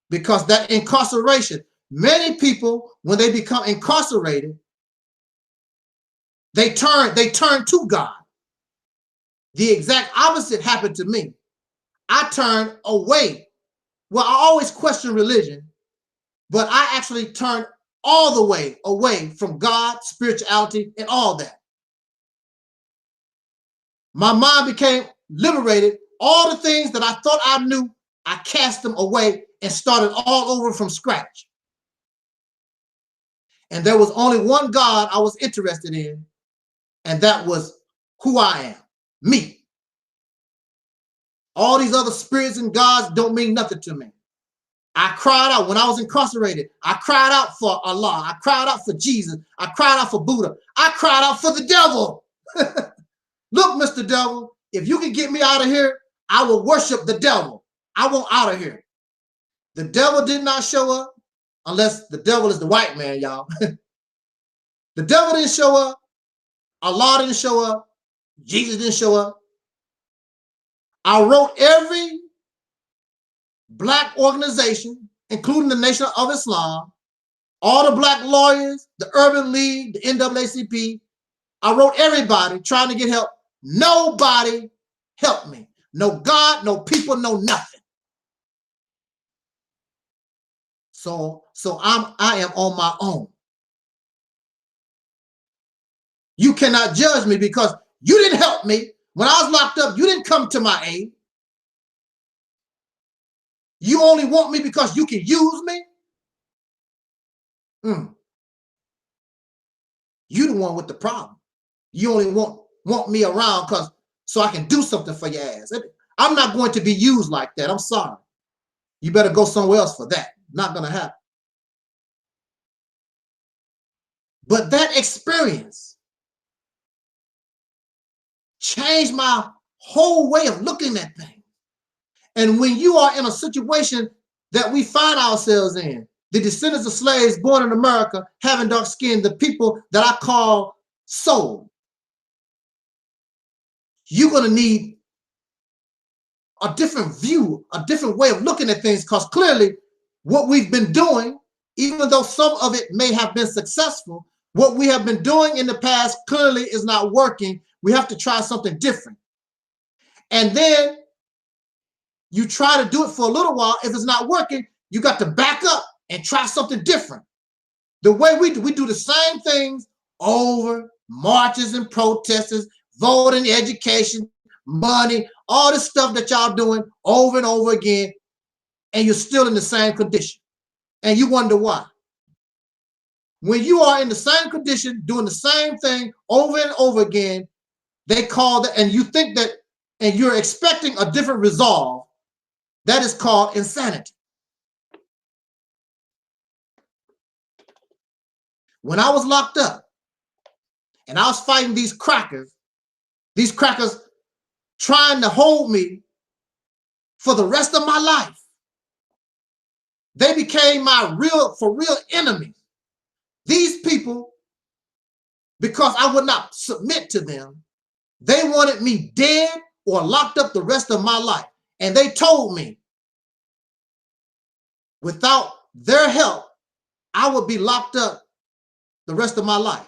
Because that incarceration, many people, when they become incarcerated, they turn to God. The exact opposite happened to me. I turned away. Well, I always question religion, but I actually turned all the way away from God, spirituality, and all that. My mind became liberated. All the things that I thought I knew, I cast them away and started all over from scratch. And there was only one God I was interested in, and that was who I am, me. All these other spirits and gods don't mean nothing to me. I cried out when I was incarcerated. I cried out for Allah. I cried out for Jesus. I cried out for Buddha. I cried out for the devil. Look, Mr. Devil, if you can get me out of here, I will worship the devil. I want out of here. The devil did not show up, unless the devil is the white man, y'all. The devil didn't show up. Allah didn't show up. Jesus didn't show up. I wrote every black organization, including the Nation of Islam, all the black lawyers, the Urban League, the NAACP. I wrote everybody trying to get help. Nobody helped me. No God, no people, no nothing. So I am on my own. You cannot judge me because you didn't help me. When I was locked up, you didn't come to my aid. You only want me because you can use me? You the one with the problem. You only want me around so I can do something for your ass. I'm not going to be used like that. I'm sorry. You better go somewhere else for that. Not going to happen. But that experience changed my whole way of looking at things. And when you are in a situation that we find ourselves in, the descendants of slaves born in America, having dark skin, the people that I call soul, you're going to need a different view, a different way of looking at things, because clearly what we've been doing, even though some of it may have been successful, what we have been doing in the past clearly is not working. We have to try something different. And then you try to do it for a little while. If it's not working, you got to back up and try something different. The way we do the same things over, marches and protests, voting, education, money, all this stuff that y'all doing over and over again, and you're still in the same condition. And you wonder why. When you are in the same condition, doing the same thing over and over again, they call that, and you think that, and you're expecting a different resolve, that is called insanity. When I was locked up and I was fighting these crackers trying to hold me for the rest of my life, they became my for real enemies. These people, because I would not submit to them, they wanted me dead or locked up the rest of my life. And they told me, without their help, I would be locked up the rest of my life.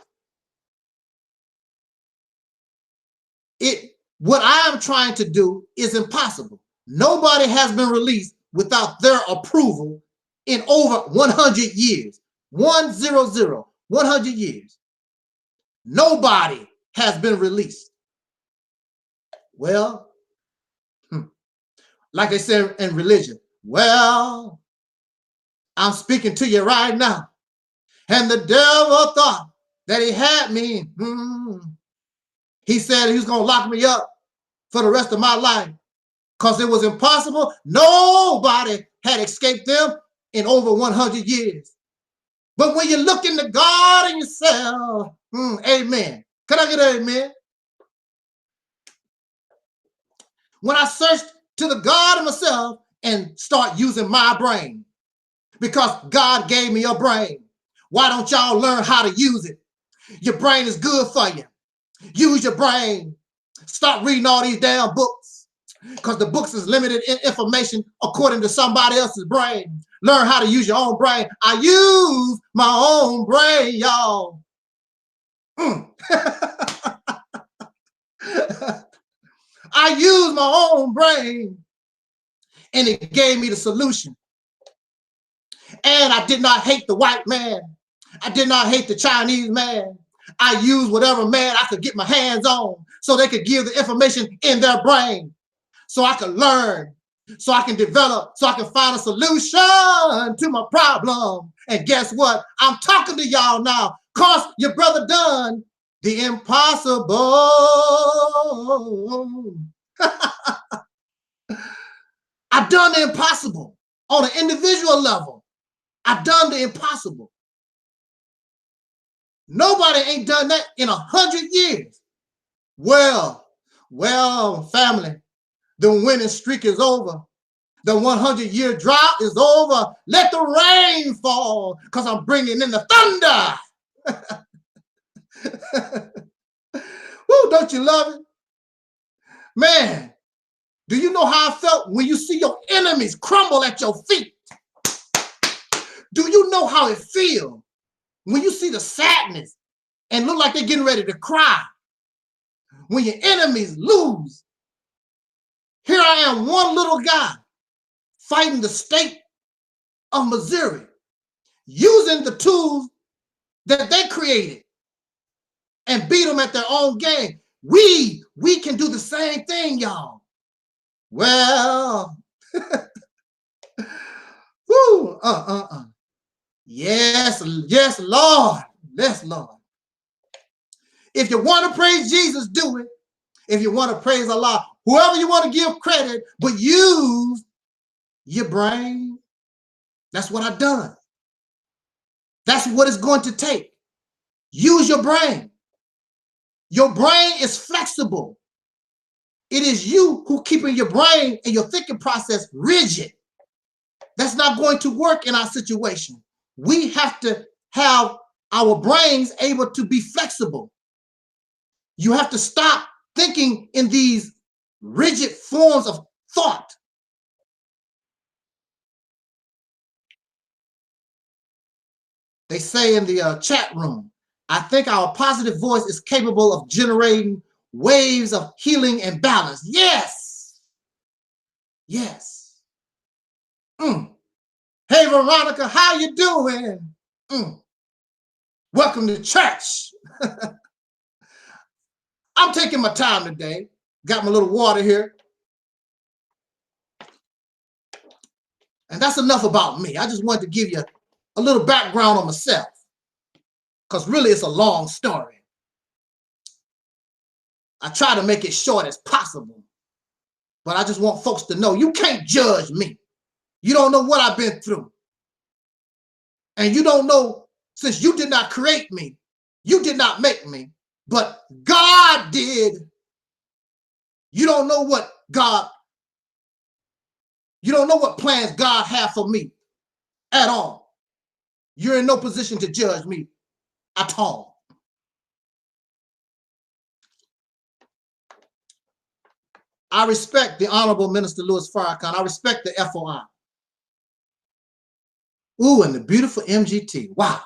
What I am trying to do is impossible. Nobody has been released without their approval in over 100 years. 100 years. Nobody has been released. Well, like they say in religion, well, I'm speaking to you right now. And the devil thought that he had me. He said he was going to lock me up for the rest of my life because it was impossible. Nobody had escaped them in over 100 years. But when you look into God and yourself, amen. Can I get an amen? When I searched to the God of myself and start using my brain, because God gave me a brain. Why don't y'all learn how to use it? Your brain is good for you. Use your brain. Stop reading all these damn books because the books is limited in information according to somebody else's brain. Learn how to use your own brain. I use my own brain, y'all. I use my own brain, and it gave me the solution. And I did not hate the white man. I did not hate the Chinese man. I used whatever man I could get my hands on so they could give the information in their brain so I could learn, so I can develop, so I can find a solution to my problem. And guess what? I'm talking to y'all now because your brother done the impossible. I've done the impossible on an individual level. I've done the impossible. Nobody ain't done that in 100 years. Well, family, the winning streak is over. The 100-year drought is over. Let the rain fall because I'm bringing in the thunder. Woo, don't you love it? Man, do you know how I felt when you see your enemies crumble at your feet? Do you know how it feels when you see the sadness and look like they're getting ready to cry? When your enemies lose. Here I am, one little guy fighting the state of Missouri, using the tools that they created and beat them at their own game. We can do the same thing, y'all. Well, woo, Yes, Lord. Yes, Lord. If you want to praise Jesus, do it. If you want to praise Allah, whoever you want to give credit, but use your brain. That's what I've done. That's what it's going to take. Use your brain. Your brain is flexible. It is you who keeping your brain and your thinking process rigid. That's not going to work in our situation. We have to have our brains able to be flexible. You have to stop thinking in these rigid forms of thought. They say in the chat room, I think our positive voice is capable of generating waves of healing and balance. Yes. Yes. Hey, Veronica, how you doing? Welcome to church. I'm taking my time today. Got my little water here. And that's enough about me. I just wanted to give you a little background on myself because really it's a long story. I try to make it short as possible, but I just want folks to know you can't judge me. You don't know what I've been through. And you don't know, since you did not create me, you did not make me, but God did. You don't know what plans God had for me at all. You're in no position to judge me at all. I respect the Honorable Minister Louis Farrakhan. I respect the FOI. Ooh, and the beautiful MGT. Wow.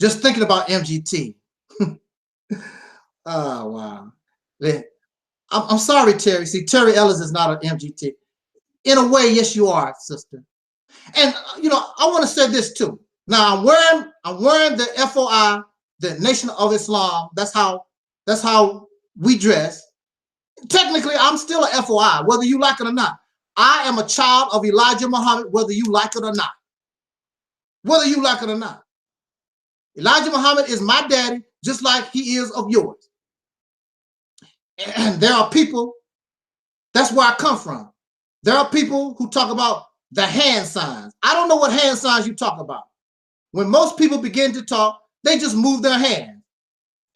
Just thinking about MGT. Oh, wow. I'm sorry, Terry. See, Terry Ellis is not an MGT. In a way, yes, you are, sister. And, you know, I want to say this, too. Now, I'm wearing the FOI, the Nation of Islam. That's how we dress. Technically, I'm still a FOI, whether you like it or not. I am a child of Elijah Muhammad, whether you like it or not. Whether you like it or not. Elijah Muhammad is my daddy, just like he is of yours. And there are people, that's where I come from. There are people who talk about the hand signs. I don't know what hand signs you talk about. When most people begin to talk, they just move their hands.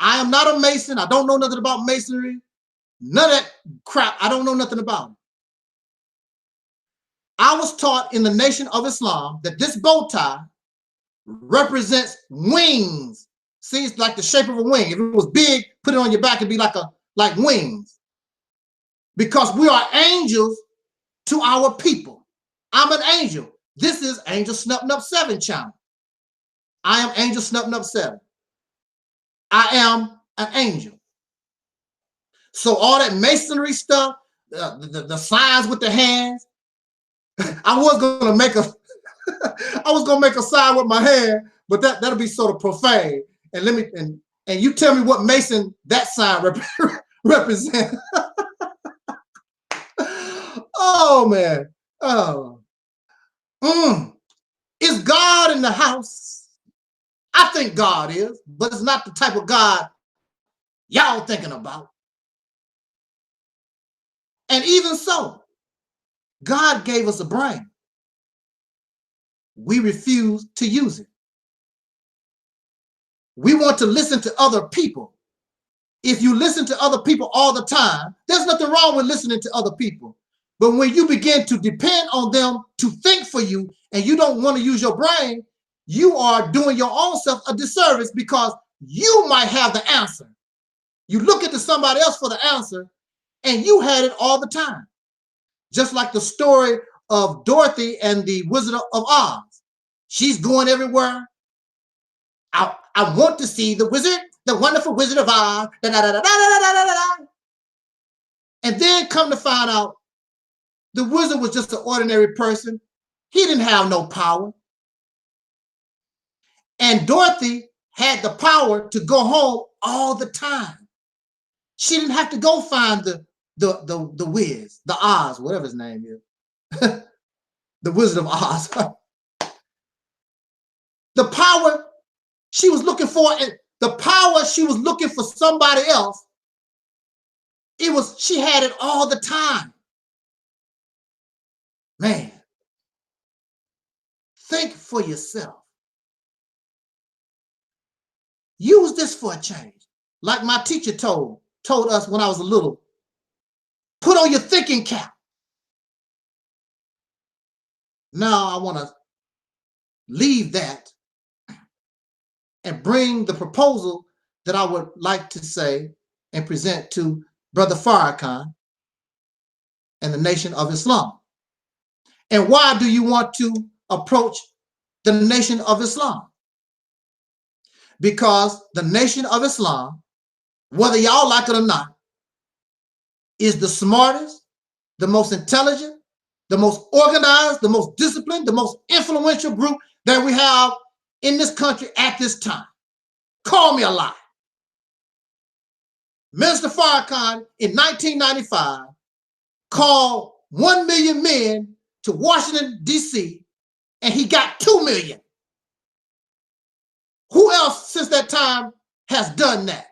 I am not a Mason. I don't know nothing about Masonry. None of that crap. I don't know nothing about it. I was taught in the Nation of Islam that this bow tie represents wings. See, it's like the shape of a wing. If it was big, put it on your back, it'd be like wings. Because we are angels to our people. I'm an angel. This is Angel Snup Nup 7 channel. I am Angel Snup Nup 7. I am an angel. So all that masonry stuff, the signs with the hands, I was gonna make a sign with my hand, but that'll be sort of profane. And you tell me what Mason that sign represents. Oh man. Oh. Is God in the house? I think God is, but it's not the type of God y'all thinking about. And even so, God gave us a brain. We refuse to use it. We want to listen to other people. If you listen to other people all the time, there's nothing wrong with listening to other people. But when you begin to depend on them to think for you and you don't want to use your brain, you are doing your own self a disservice because you might have the answer. You look into somebody else for the answer and you had it all the time. Just like the story of Dorothy and the Wizard of Oz. She's going everywhere. I want to see the wizard, the wonderful Wizard of Oz. Da, da, da, da, da, da, da, da. And then come to find out the wizard was just an ordinary person. He didn't have no power. And Dorothy had the power to go home all the time. She didn't have to go find the Wiz, the Oz, whatever his name is. The Wizard of Oz. The power she was looking for, the power she was looking for somebody else, she had it all the time. Man, think for yourself. Use this for a change. Like my teacher told us when I was little, put on your thinking cap. Now I want to leave that and bring the proposal that I would like to say and present to Brother Farrakhan and the Nation of Islam. And why do you want to approach the Nation of Islam? Because the Nation of Islam, whether y'all like it or not, is the smartest, the most intelligent, the most organized, the most disciplined, the most influential group that we have in this country at this time. Call me a lie. Minister Farrakhan in 1995 called 1 million men to Washington, D.C., and he got 2 million. Who else since that time has done that?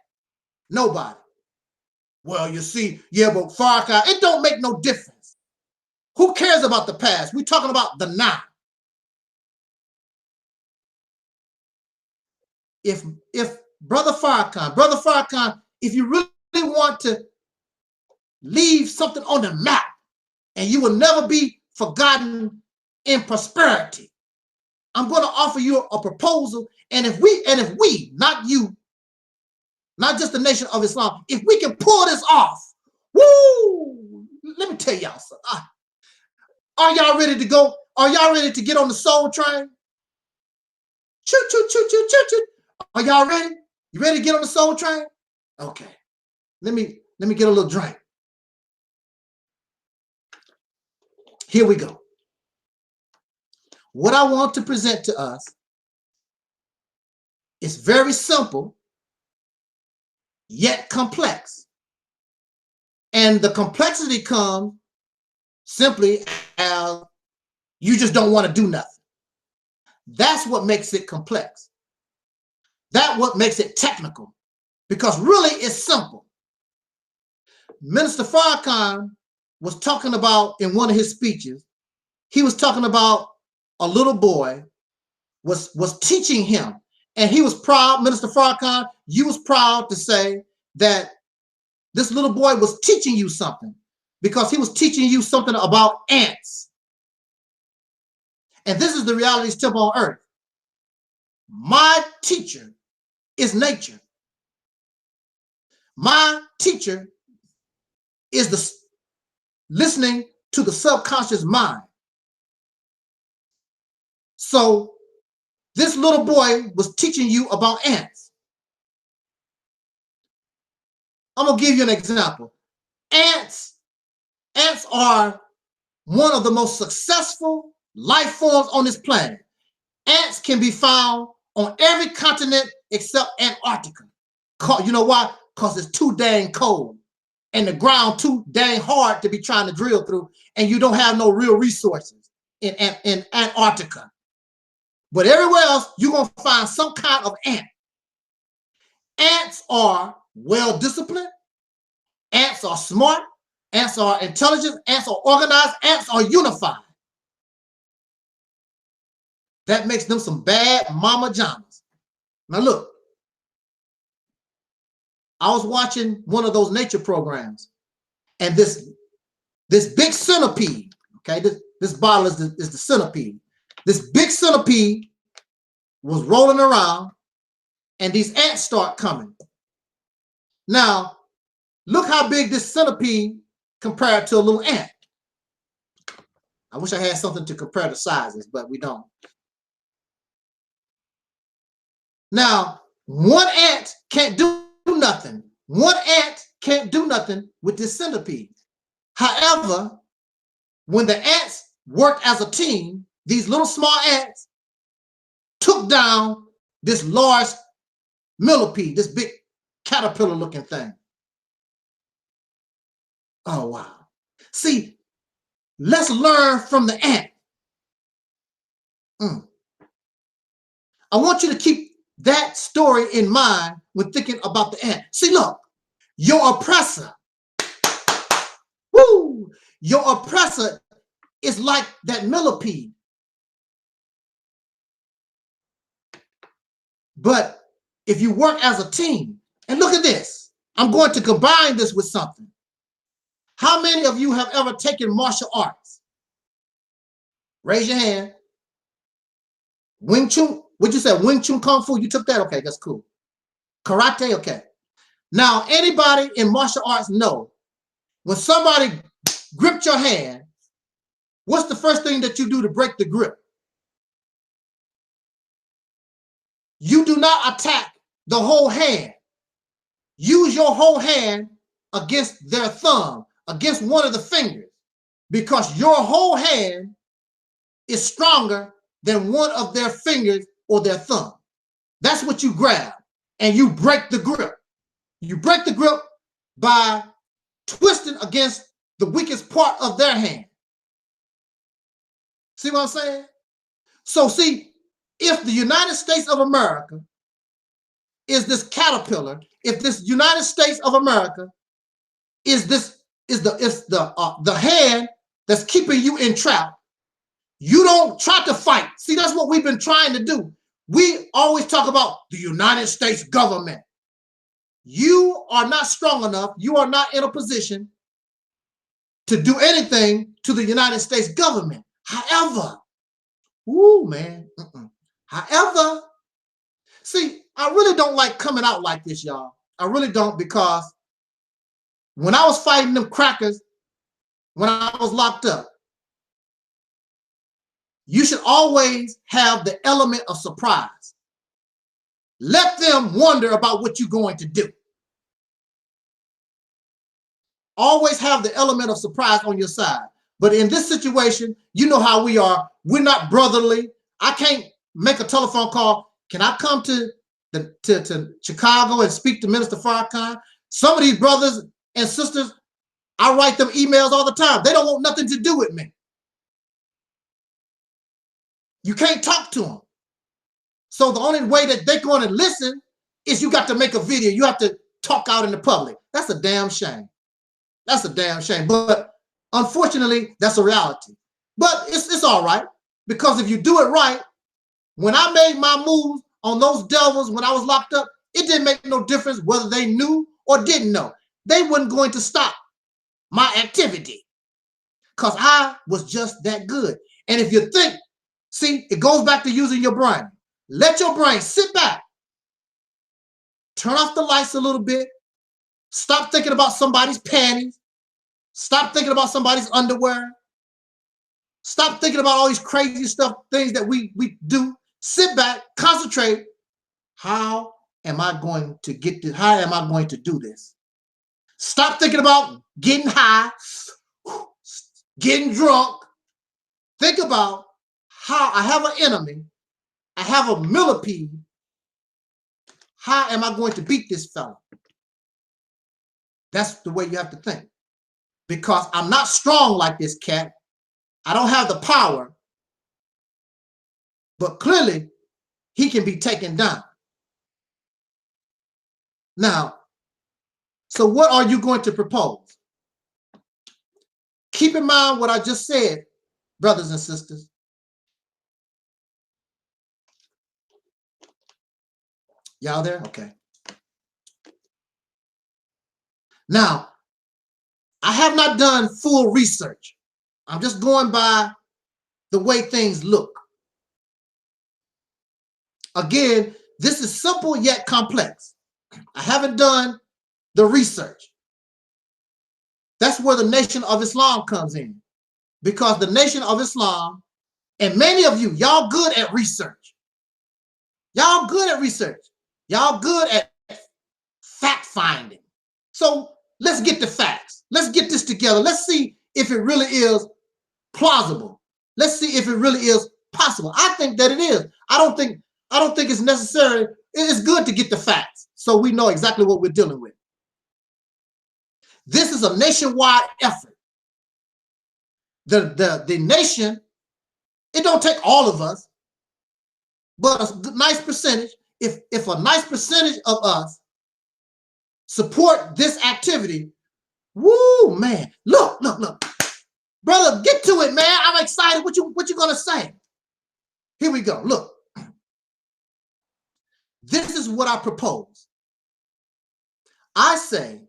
Nobody. Well, you see, yeah, but Farrakhan, it don't make no difference. Who cares about the past? We're talking about the now. If Brother Farrakhan, if you really want to leave something on the map and you will never be forgotten in prosperity, I'm going to offer you a proposal. And if we, not you, not just the Nation of Islam, if we can pull this off, woo, let me tell y'all something. Are y'all ready to go? Are y'all ready to get on the soul train? Choo, choo, choo, choo, choo, choo. Are y'all ready? You ready to get on the soul train? Okay. Let me get a little drink. Here we go. What I want to present to us is very simple, yet complex. And the complexity comes simply as you just don't want to do nothing. That's what makes it complex. That's what makes it technical, because really it's simple. Minister Farrakhan was talking about in one of his speeches, he was talking about a little boy was teaching him. And he was proud, Minister Farrakhan, you was proud to say that this little boy was teaching you something because he was teaching you something about ants. And this is the reality still on earth. My teacher is nature. My teacher is the listening to the subconscious mind. So this little boy was teaching you about ants. I'm gonna give you an example. Ants are one of the most successful life forms on this planet. Ants can be found on every continent except Antarctica. You know why? Because it's too dang cold and the ground too dang hard to be trying to drill through, and you don't have no real resources in Antarctica. But everywhere else, you're going to find some kind of ant. Ants are well-disciplined. Ants are smart. Ants are intelligent. Ants are organized. Ants are unified. That makes them some bad mama jams. Now look, I was watching one of those nature programs, and this big centipede, okay, this bottle is the centipede. This big centipede was rolling around, and these ants start coming. Now, look how big this centipede compared to a little ant. I wish I had something to compare the sizes, but we don't. Now, one ant can't do nothing. One ant can't do nothing with this centipede. However, when the ants worked as a team, these little small ants took down this large millipede, this big caterpillar looking thing. Oh, wow. See, let's learn from the ant. I want you to keep that story in mind when thinking about the ant. See, look, your oppressor, woo, your oppressor is like that millipede. But if you work as a team, and look at this, I'm going to combine this with something. How many of you have ever taken martial arts? Raise your hand. Wing Chun, what you said, Wing Chun Kung Fu, you took that? Okay, that's cool. Karate, okay. Now, anybody in martial arts know when somebody gripped your hand, what's the first thing that you do to break the grip? You do not attack the whole hand. Use your whole hand against their thumb, against one of the fingers, because your whole hand is stronger than one of their fingers or their thumb. That's what you grab, and you break the grip. You break the grip by twisting against the weakest part of their hand. See what I'm saying? So see, if the United States of America is this caterpillar, if this United States of America is the hand that's keeping you entrapped, you don't try to fight. See, that's what we've been trying to do. We always talk about the United States government. You are not strong enough. You are not in a position to do anything to the United States government. However, however, see, I really don't like coming out like this, y'all. I really don't, because when I was fighting them crackers, when I was locked up, you should always have the element of surprise. Let them wonder about what you're going to do. Always have the element of surprise on your side. But in this situation, you know how we are. We're not brotherly. I can't make a telephone call. Can I come to Chicago and speak to Minister Farrakhan? Some of these brothers and sisters, I write them emails all the time. They don't want nothing to do with me. You can't talk to them. So the only way that they're going to listen is you got to make a video. You have to talk out in the public. That's a damn shame. That's a damn shame. But unfortunately, that's a reality. But it's all right, because if you do it right, when I made my move on those devils when I was locked up, it didn't make no difference whether they knew or didn't know. They weren't going to stop my activity because I was just that good. And if you think, see, it goes back to using your brain. Let your brain sit back, turn off the lights a little bit, stop thinking about somebody's panties, stop thinking about somebody's underwear, stop thinking about all these crazy stuff, things that we do. Sit back, concentrate. How am I going to get this? How am I going to do this? Stop thinking about getting high, getting drunk. Think about how I have an enemy. I have a millipede. How am I going to beat this fella? That's the way you have to think. Because I'm not strong like this cat. I don't have the power. But clearly, he can be taken down. Now, so what are you going to propose? Keep in mind what I just said, brothers and sisters. Y'all there? Okay. Now, I have not done full research. I'm just going by the way things look. Again, this is simple yet complex. I haven't done the research. That's where the Nation of Islam comes in. Because the Nation of Islam, and many of you, y'all good at research. Y'all good at research. Y'all good at fact finding. So let's get the facts. Let's get this together. Let's see if it really is plausible. Let's see if it really is possible. I think that it is. I don't think it's necessary. It's good to get the facts so we know exactly what we're dealing with. This is a nationwide effort. The nation, it don't take all of us, but a nice percentage. If a nice percentage of us support this activity, woo, man, look. Brother, get to it, man. I'm excited. What you gonna say? Here we go. Look. This is what I propose. I say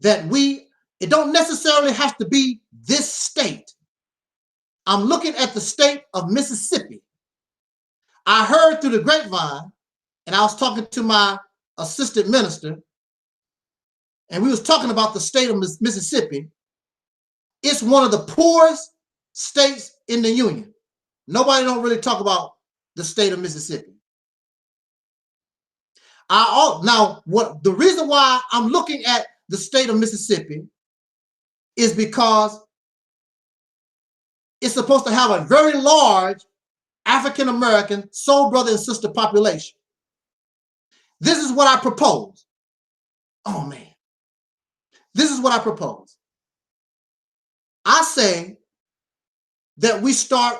that it don't necessarily have to be this state. I'm looking at the state of Mississippi. I heard through the grapevine, and I was talking to my assistant minister, and we was talking about the state of Mississippi. It's one of the poorest states in the union. Nobody don't really talk about the state of Mississippi. The reason why I'm looking at the state of Mississippi is because it's supposed to have a very large African-American soul brother and sister population. This is what I propose. Oh, man. This is what I propose. I say that we start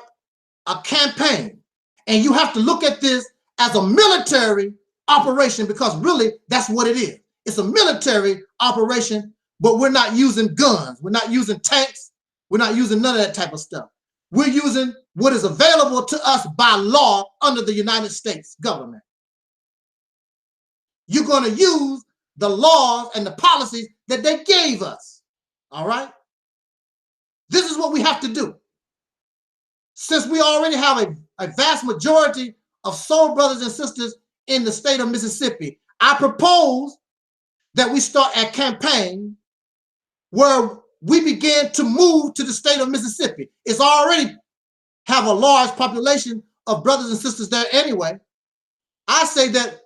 a campaign, and you have to look at this as a military operation, because really that's what it is. It's a military operation, but we're not using guns. We're not using tanks. We're not using none of that type of stuff. We're using what is available to us by law under the United States government. You're going to use the laws and the policies that they gave us. All right? This is what we have to do. Since we already have a vast majority of soul brothers and sisters in the state of Mississippi, I propose that we start a campaign where we begin to move to the state of Mississippi. It's already have a large population of brothers and sisters there anyway. I say that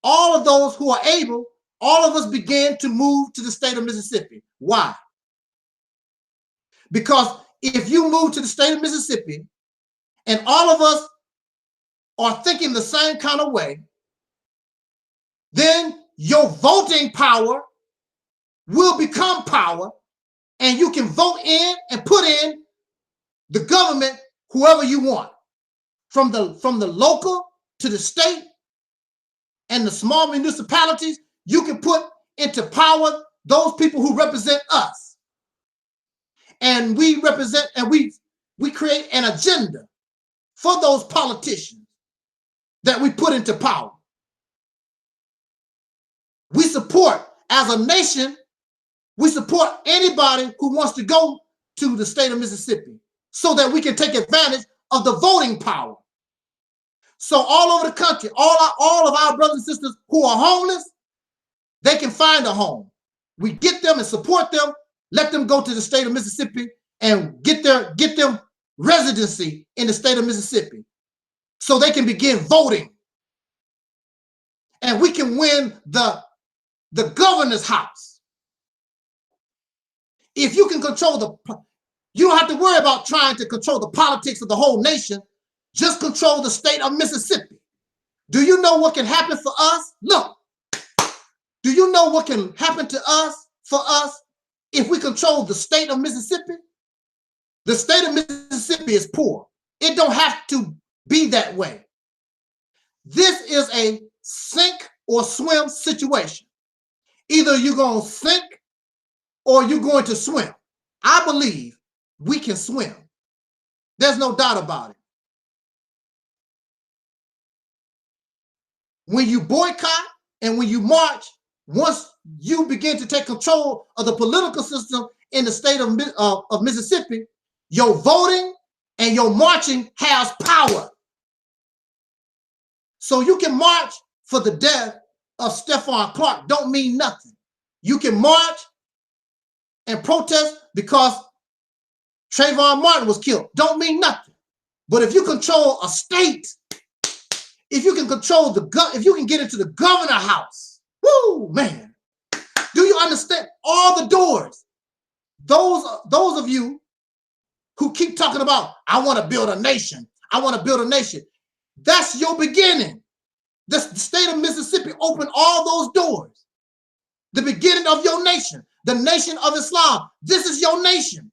all of those who are able, all of us begin to move to the state of Mississippi. Why? Because if you move to the state of Mississippi and all of us are thinking the same kind of way, then your voting power will become power, and you can vote in and put in the government whoever you want, from the local to the state and the small municipalities. You can put into power those people who represent us. And we represent, and we create an agenda for those politicians that we put into power. We support, as a nation, we support anybody who wants to go to the state of Mississippi so that we can take advantage of the voting power. So all over the country, all of our brothers and sisters who are homeless, they can find a home. We get them and support them, let them go to the state of Mississippi and get them residency in the state of Mississippi so they can begin voting. And we can win the governor's house. If you can control you don't have to worry about trying to control the politics of the whole nation. Just control the state of Mississippi. Do you know what can happen for us? Look, do you know what can happen to us, for us, if we control the state of Mississippi? The state of Mississippi is poor. It don't have to be that way. This is a sink or swim situation. Either you're going to sink or you're going to swim. I believe we can swim. There's no doubt about it. When you boycott and when you march, once you begin to take control of the political system in the state of Mississippi, your voting and your marching has power. So you can march for the death of Stephon Clark, don't mean nothing. You can march and protest because Trayvon Martin was killed, don't mean nothing. But if you control a state, if you can control if you can get into the governor house, woo, man. Do you understand? All the doors. Those of you who keep talking about, I want to build a nation. I want to build a nation. That's your beginning. The state of Mississippi opened all those doors. The beginning of your nation, the nation of Islam. This is your nation.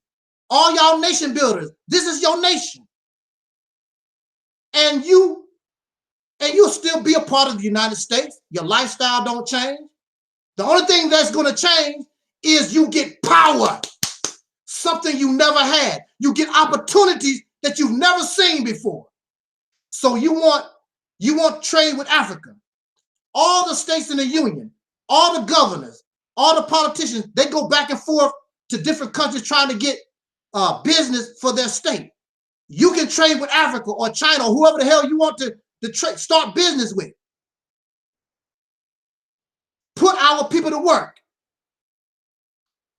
All y'all nation builders, this is your nation. And you'll still be a part of the United States. Your lifestyle don't change. The only thing that's going to change is you get power, something you never had. You get opportunities that you've never seen before. So you want trade with Africa. All the states in the union, all the governors, all the politicians, they go back and forth to different countries trying to get business for their state. You can trade with Africa or China or whoever the hell you want to start business with. Put our people to work.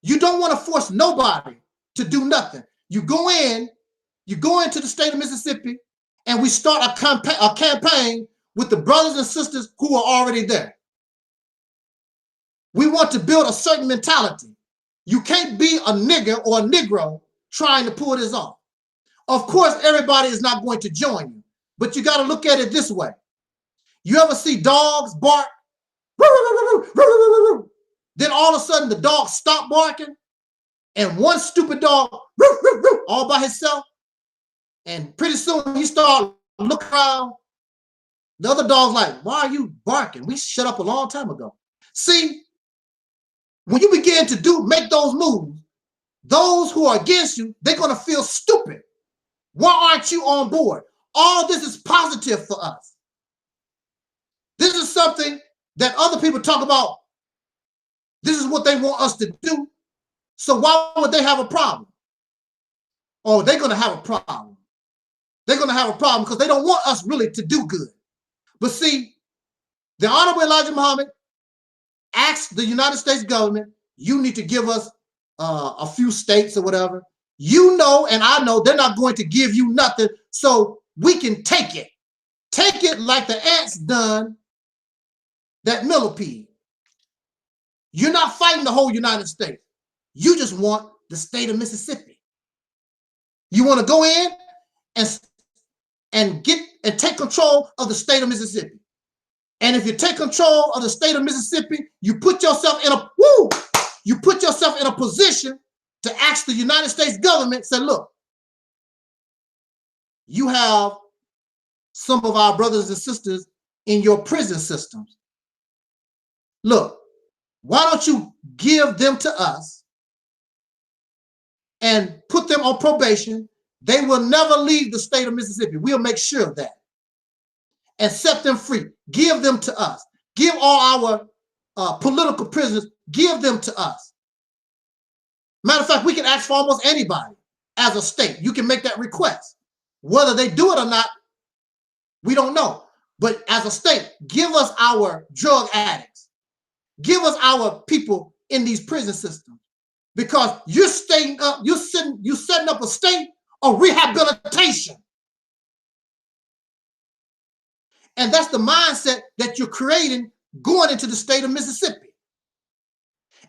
You don't want to force nobody to do nothing. You go into the state of Mississippi, and we start a campaign with the brothers and sisters who are already there. We want to build a certain mentality. You can't be a nigger or a Negro trying to pull this off. Of course, everybody is not going to join you, but you got to look at it this way. You ever see dogs bark? Then all of a sudden the dog stop barking, and one stupid dog all by himself, and pretty soon you start looking around. The other dog's like, why are you barking? We shut up a long time ago. See, when you begin to make those moves, those who are against you, they're going to feel stupid. Why aren't you on board? All this is positive for us. This is something that other people talk about. This is what they want us to do. So why would they have a problem? Oh, they're going to have a problem. They're going to have a problem because they don't want us really to do good. But see, the Honorable Elijah Muhammad asked the United States government, you need to give us a few states or whatever. You know, and I know they're not going to give you nothing, so we can take it. Take it like the ants done that millipede. You're not fighting the whole United States. You just want the state of Mississippi. You want to go in and take control of the state of Mississippi. And if you take control of the state of Mississippi, you put yourself in a position to ask the United States government, say, look, you have some of our brothers and sisters in your prison systems. Look, why don't you give them to us and put them on probation, they will never leave the state of Mississippi. We'll make sure of that. And set them free. Give them to us. Give all our political prisoners, give them to us. Matter of fact, we can ask for almost anybody as a state. You can make that request. Whether they do it or not, we don't know. But as a state, give us our drug addicts. Give us our people in these prison systems. Because you're setting up a state of rehabilitation. And that's the mindset that you're creating going into the state of Mississippi.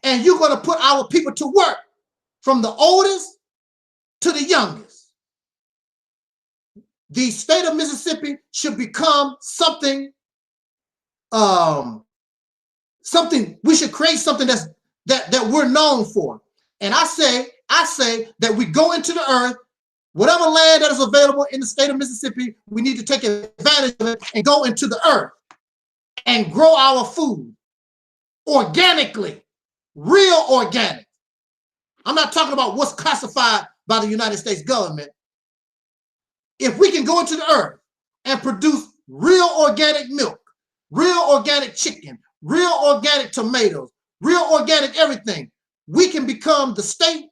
And you're going to put our people to work from the oldest to the youngest. The state of Mississippi should become something, we should create something that we're known for. And I say that we go into the earth, whatever land that is available in the state of Mississippi, we need to take advantage of it and go into the earth and grow our food organically, real organic. I'm not talking about what's classified by the United States government. If we can go into the earth and produce real organic milk, real organic chicken, real organic tomatoes, real organic everything, we can become the state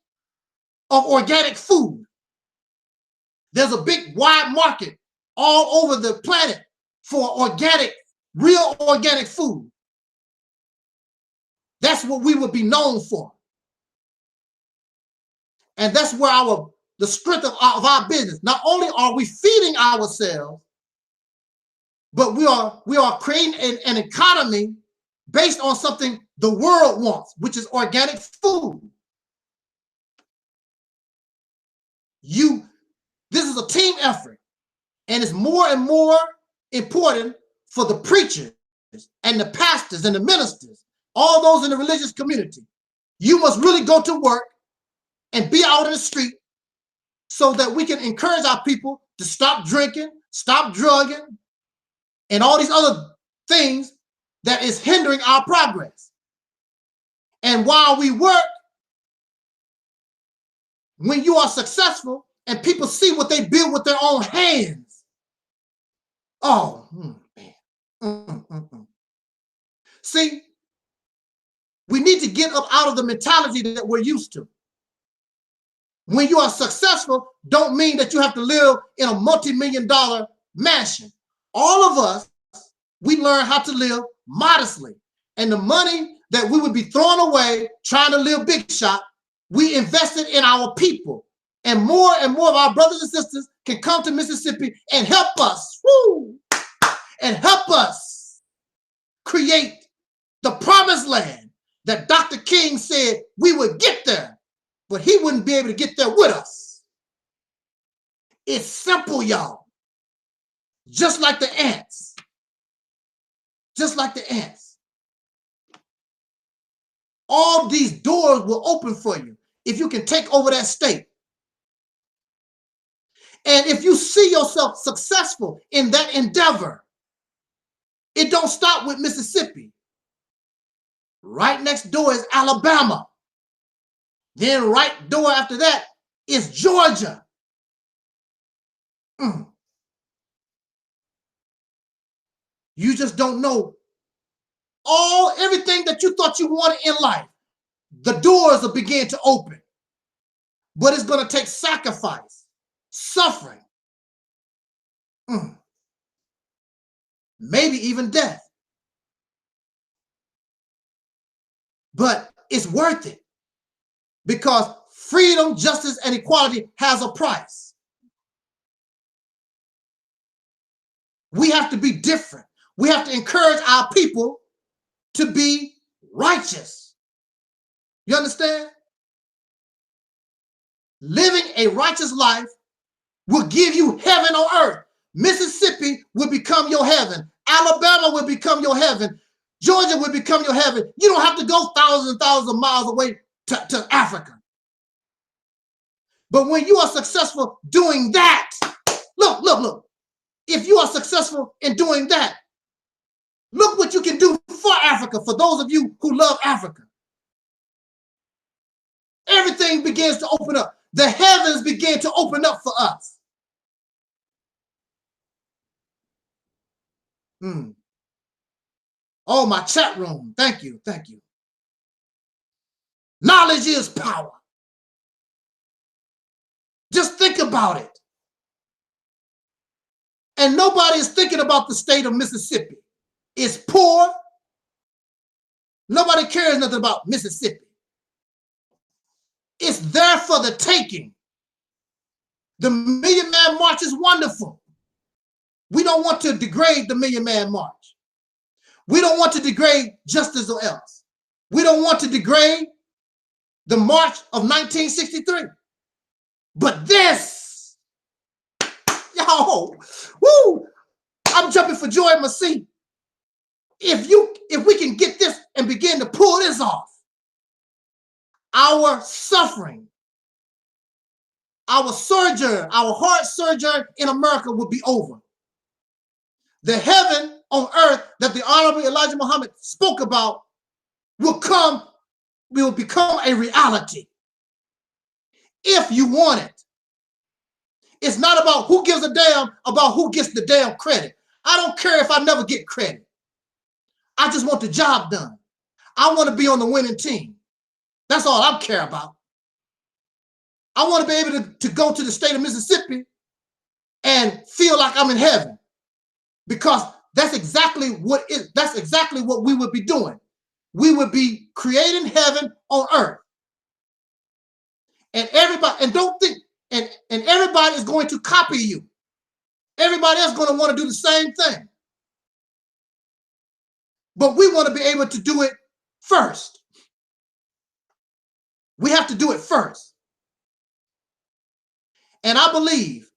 of organic food. There's a big wide market all over the planet for organic, real organic food. That's what we would be known for. And that's where the strength of our business. Not only are we feeding ourselves, but we are creating an economy based on something the world wants, which is organic food. This is a team effort, and it's more and more important for the preachers and the pastors and the ministers, all those in the religious community. You must really go to work and be out in the street so that we can encourage our people to stop drinking, stop drugging, and all these other things that is hindering our progress. And while we work, when you are successful and people see what they build with their own hands, See, we need to get up out of the mentality that we're used to. When you are successful, don't mean that you have to live in a multi-million-dollar mansion. All of us, we learn how to live modestly. And the money that we would be throwing away trying to live big shot, we invested in our people. And more of our brothers and sisters can come to Mississippi and help us, and help us create the promised land that Dr. King said we would get there, but he wouldn't be able to get there with us. It's simple, y'all. Just like the ants. Just like the ants. All these doors will open for you if you can take over that state. And if you see yourself successful in that endeavor, it don't stop with Mississippi. Right next door is Alabama. Then right door after that is Georgia. You just don't know everything that you thought you wanted in life. The doors will begin to open. But it's going to take sacrifice, suffering, maybe even death. But it's worth it because freedom, justice, and equality has a price. We have to be different. We have to encourage our people to be righteous. You understand? Living a righteous life will give you heaven on earth. Mississippi will become your heaven. Alabama will become your heaven. Georgia will become your heaven. You don't have to go thousands and thousands of miles away to Africa. But when you are successful doing that, look. If you are successful in doing that, look what you can do for Africa, for those of you who love Africa. everything begins to open up. The heavens begin to open up for us. Oh, my chat room. Thank you. Thank you. Knowledge is power. Just think about it. And nobody is thinking about the state of Mississippi. It's poor. Nobody cares nothing about Mississippi. It's there for the taking. The Million Man March is wonderful. We don't want to degrade the Million Man March. We don't want to degrade justice or else. We don't want to degrade the March of 1963. But this, yo, woo, I'm jumping for joy in my seat. If we can get this and begin to pull this off, our suffering, our sojourn, our hard sojourn in America will be over. The heaven on earth that the Honorable Elijah Muhammad spoke about will become a reality. If you want it. It's not about who gives a damn about who gets the damn credit. I don't care if I never get credit. I just want the job done. I want to be on the winning team. That's all I care about. I want to be able to go to the state of Mississippi and feel like I'm in heaven, because that's exactly what we would be doing. We would be creating heaven on earth. And everybody, and don't think, and everybody is going to copy you. Everybody else is going to want to do the same thing. But we want to be able to do it first. We have to do it first. And I believe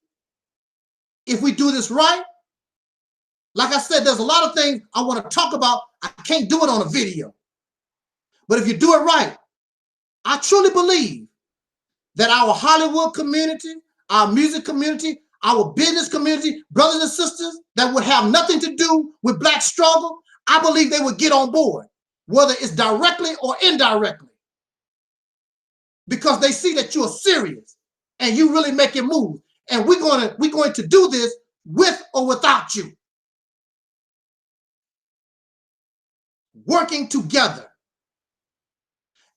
if we do this right, like I said, there's a lot of things I want to talk about. I can't do it on a video. But if you do it right, I truly believe that our Hollywood community, our music community, our business community, brothers and sisters that would have nothing to do with Black struggle, I believe they would get on board, whether it's directly or indirectly, because they see that you are serious and you really make it move. And we're going to do this with or without you. Working together.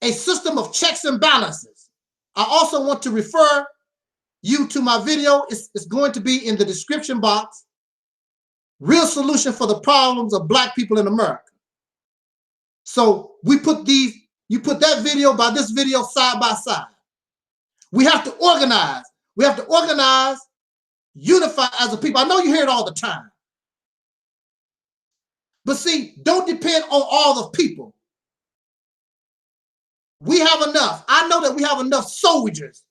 A system of checks and balances. I also want to refer you to my video. It's going to be in the description box. Real solution for the problems of Black people in America. So you put that video by this video side by side. We have to organize. We have to organize, unify as a people. I know you hear it all the time. But see, don't depend on all the people. We have enough. I know that we have enough soldiers.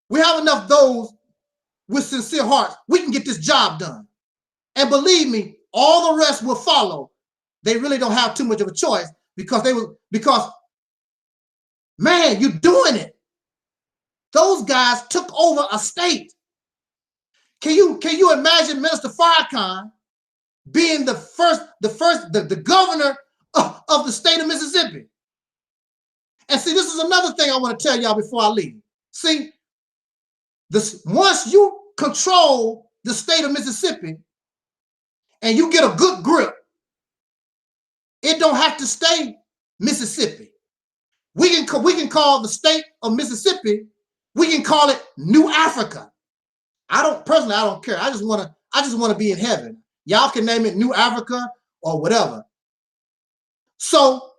We have enough those with sincere hearts. We can get this job done. And believe me, all the rest will follow. They really don't have too much of a choice because man, you're doing it. Those guys took over a state. Can you imagine Minister Farrakhan being the governor of the state of Mississippi? And see, this is another thing I want to tell y'all before I leave. See, once you control the state of Mississippi and you get a good grip, it don't have to stay Mississippi. We can call the state of Mississippi, we can call it New Africa. I don't care. I just want to be in heaven. Y'all can name it New Africa or whatever. So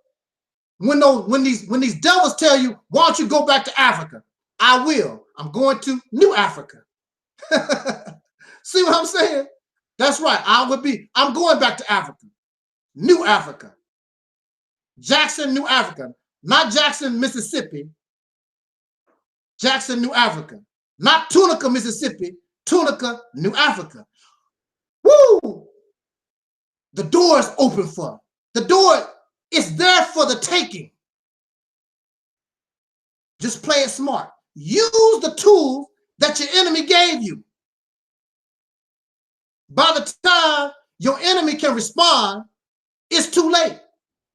when these devils tell you, why don't you go back to Africa? I will. I'm going to New Africa. See what I'm saying? That's right. I'm going back to Africa. New Africa. Jackson, New Africa. Not Jackson, Mississippi. Jackson, New Africa. Not Tunica, Mississippi. Tunica, New Africa. Woo! The door is open for. The door is there for the taking. Just play it smart. Use the tools that your enemy gave you. By the time your enemy can respond, it's too late.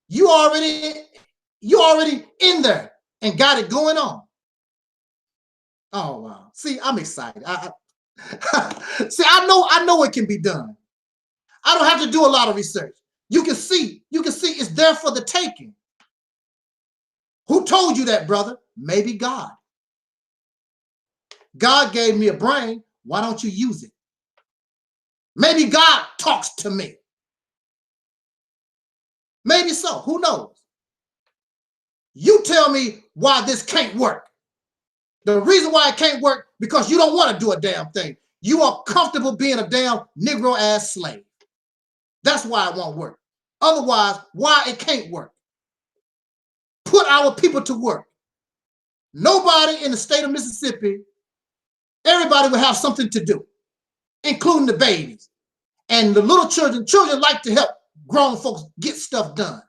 You already in there and got it going on. Oh wow. See, I'm excited. See, I know it can be done. I don't have to do a lot of research. You can see it's there for the taking. Who told you that, brother? Maybe God. God gave me a brain. Why don't you use it? Maybe God talks to me. Maybe so. Who knows? You tell me why this can't work. The reason why it can't work, because you don't want to do a damn thing. You are comfortable being a damn Negro ass slave. That's why it won't work. Otherwise, why it can't work? Put our people to work. Nobody in the state of Mississippi, everybody will have something to do, including the babies. And the little children like to help grown folks get stuff done.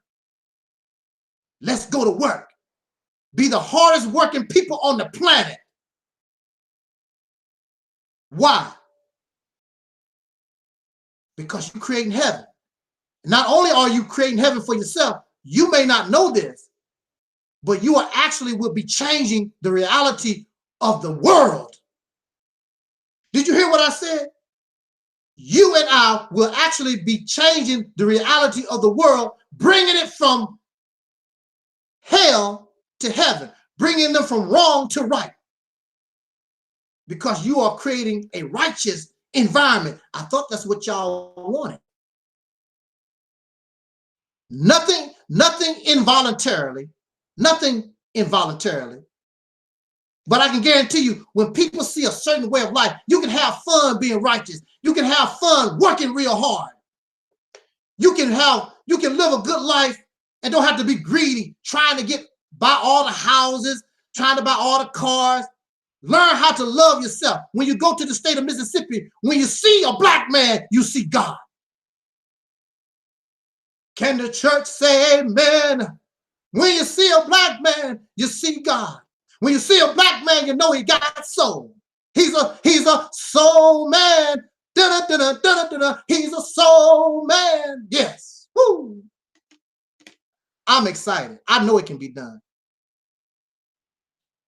Let's go to work. Be the hardest working people on the planet. Why? Because you're creating heaven. Not only are you creating heaven for yourself, you may not know this, but you are actually will be changing the reality of the world. Did you hear what I said? You and I will actually be changing the reality of the world, bringing it from hell to heaven, bringing them from wrong to right. Because you are creating a righteous environment. I thought that's what y'all wanted. Nothing involuntarily. But I can guarantee you, when people see a certain way of life, you can have fun being righteous. You can have fun working real hard. You can live a good life and don't have to be greedy, trying to buy all the houses, trying to buy all the cars. Learn how to love yourself. When you go to the state of Mississippi, when you see a black man, you see God. Can the church say amen? When you see a black man, you see God. When you see a black man, you know he got soul. He's a soul man. He's a soul man. Yes. Woo. I'm excited. I know it can be done.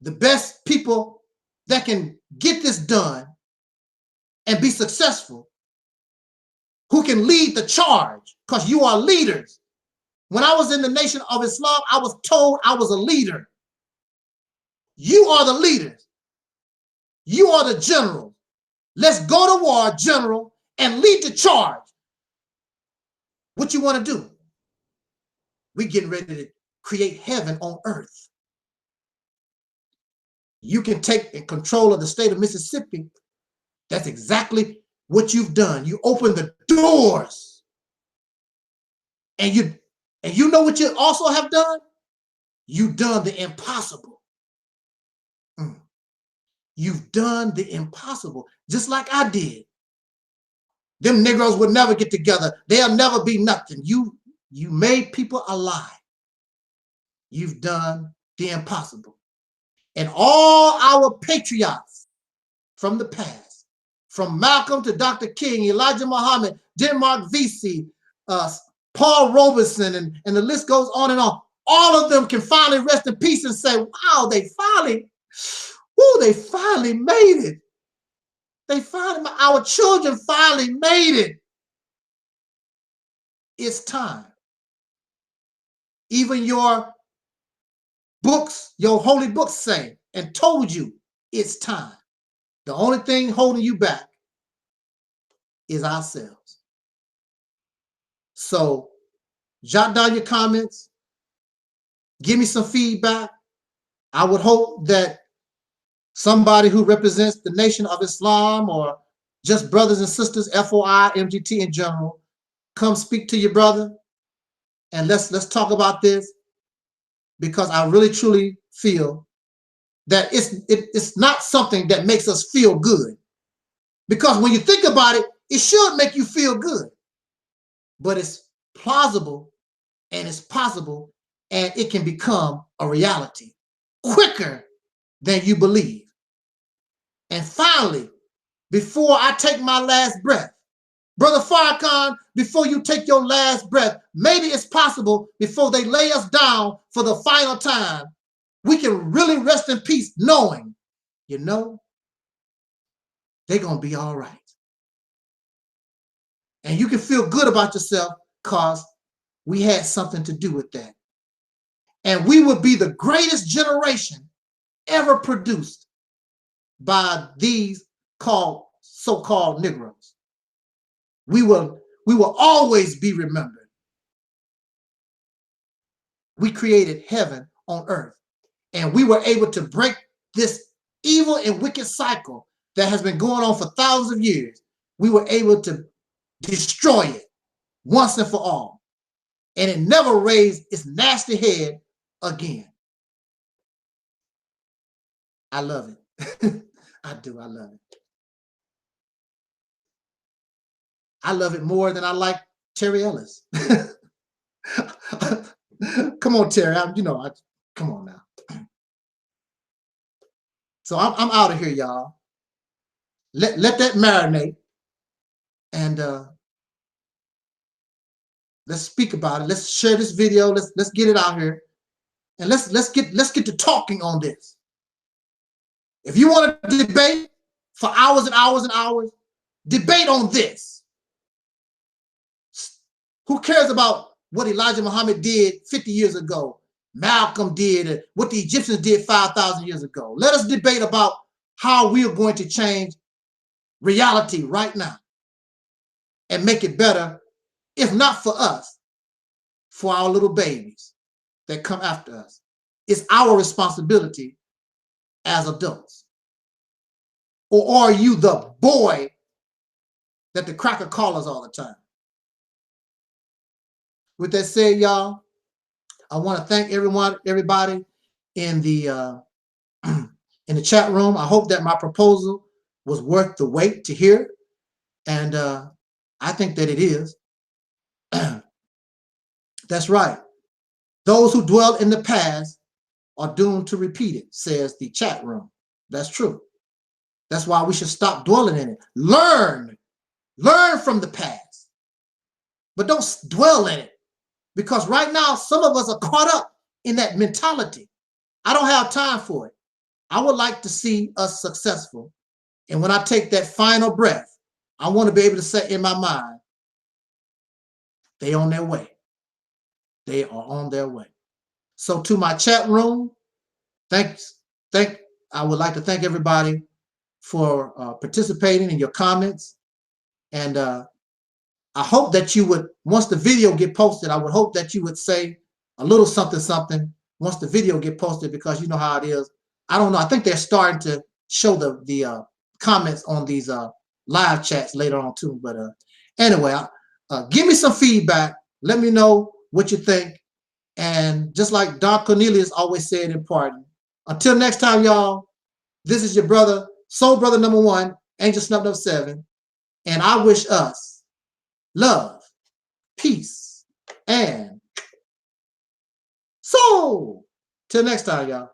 The best people that can get this done and be successful, who can lead the charge, because you are leaders. When I was in the Nation of Islam, I was told I was a leader. You are the leaders. You are the general. Let's go to war, general, and lead the charge. What you want to do? We're getting ready to create heaven on earth. You can take control of the state of Mississippi. That's exactly what you've done. You open the doors. And you know what you also have done? You've done the impossible. You've done the impossible, just like I did. Them Negroes would never get together. They'll never be nothing. You made people alive. You've done the impossible. And all our patriots from the past, from Malcolm to Dr. King, Elijah Muhammad, Denmark Vesey, Paul Robeson, and the list goes on and on. All of them can finally rest in peace and say, wow, they finally made it. Our children finally made it. It's time. Even your books, your holy books say and told you it's time. The only thing holding you back is ourselves. So jot down your comments. Give me some feedback. I would hope that somebody who represents the Nation of Islam or just brothers and sisters, FOI, MGT in general, come speak to your brother and let's talk about this, because I really truly feel that it's not something that makes us feel good. Because when you think about it, it should make you feel good. But it's plausible and it's possible, and it can become a reality quicker than you believe. And finally, before I take my last breath, Brother Farrakhan, before you take your last breath, maybe it's possible before they lay us down for the final time, we can really rest in peace knowing you know, they're going to be all right. And you can feel good about yourself because we had something to do with that. And we will be the greatest generation ever produced by these so-called Negroes. We will always be remembered. We created heaven on earth, and we were able to break this evil and wicked cycle that has been going on for thousands of years. We were able to destroy it once and for all, and it never raised its nasty head again. I love it. I do. I love it. I love it more than I like Terry Ellis. Come on, Terry. Come on now. So I'm out of here, y'all. Let that marinate, and let's speak about it. Let's share this video. Let's get it out here, and let's get to talking on this. If you want to debate for hours and hours and hours, debate on this. Who cares about what Elijah Muhammad did 50 years ago, Malcolm did, and what the Egyptians did 5,000 years ago? Let us debate about how we are going to change reality right now and make it better, if not for us, for our little babies that come after us. It's our responsibility as adults. Or are you the boy that the cracker call us all the time? With that said, y'all, I want to thank everybody in the in the chat room. I hope that my proposal was worth the wait to hear, and I think that it is. That's right. Those who dwell in the past are doomed to repeat it, says the chat room. That's true. That's why we should stop dwelling in it. Learn from the past, but don't dwell in it. Because right now, some of us are caught up in that mentality. I don't have time for it. I would like to see us successful. And when I take that final breath, I want to be able to say in my mind, they on their way. They are on their way. So to my chat room, I would like to thank everybody for participating in your comments. And I hope that you would, once the video get posted, I would hope that you would say a little something once the video get posted, because you know how it is. I don't know. I think they're starting to show the comments on these live chats later on too. But anyway, give me some feedback. Let me know what you think. And just like Don Cornelius always said in pardon, until next time, y'all, this is your brother, Soul Brother number 1, Angel Snub number 7. And I wish us love, peace, and soul. Till next time, y'all.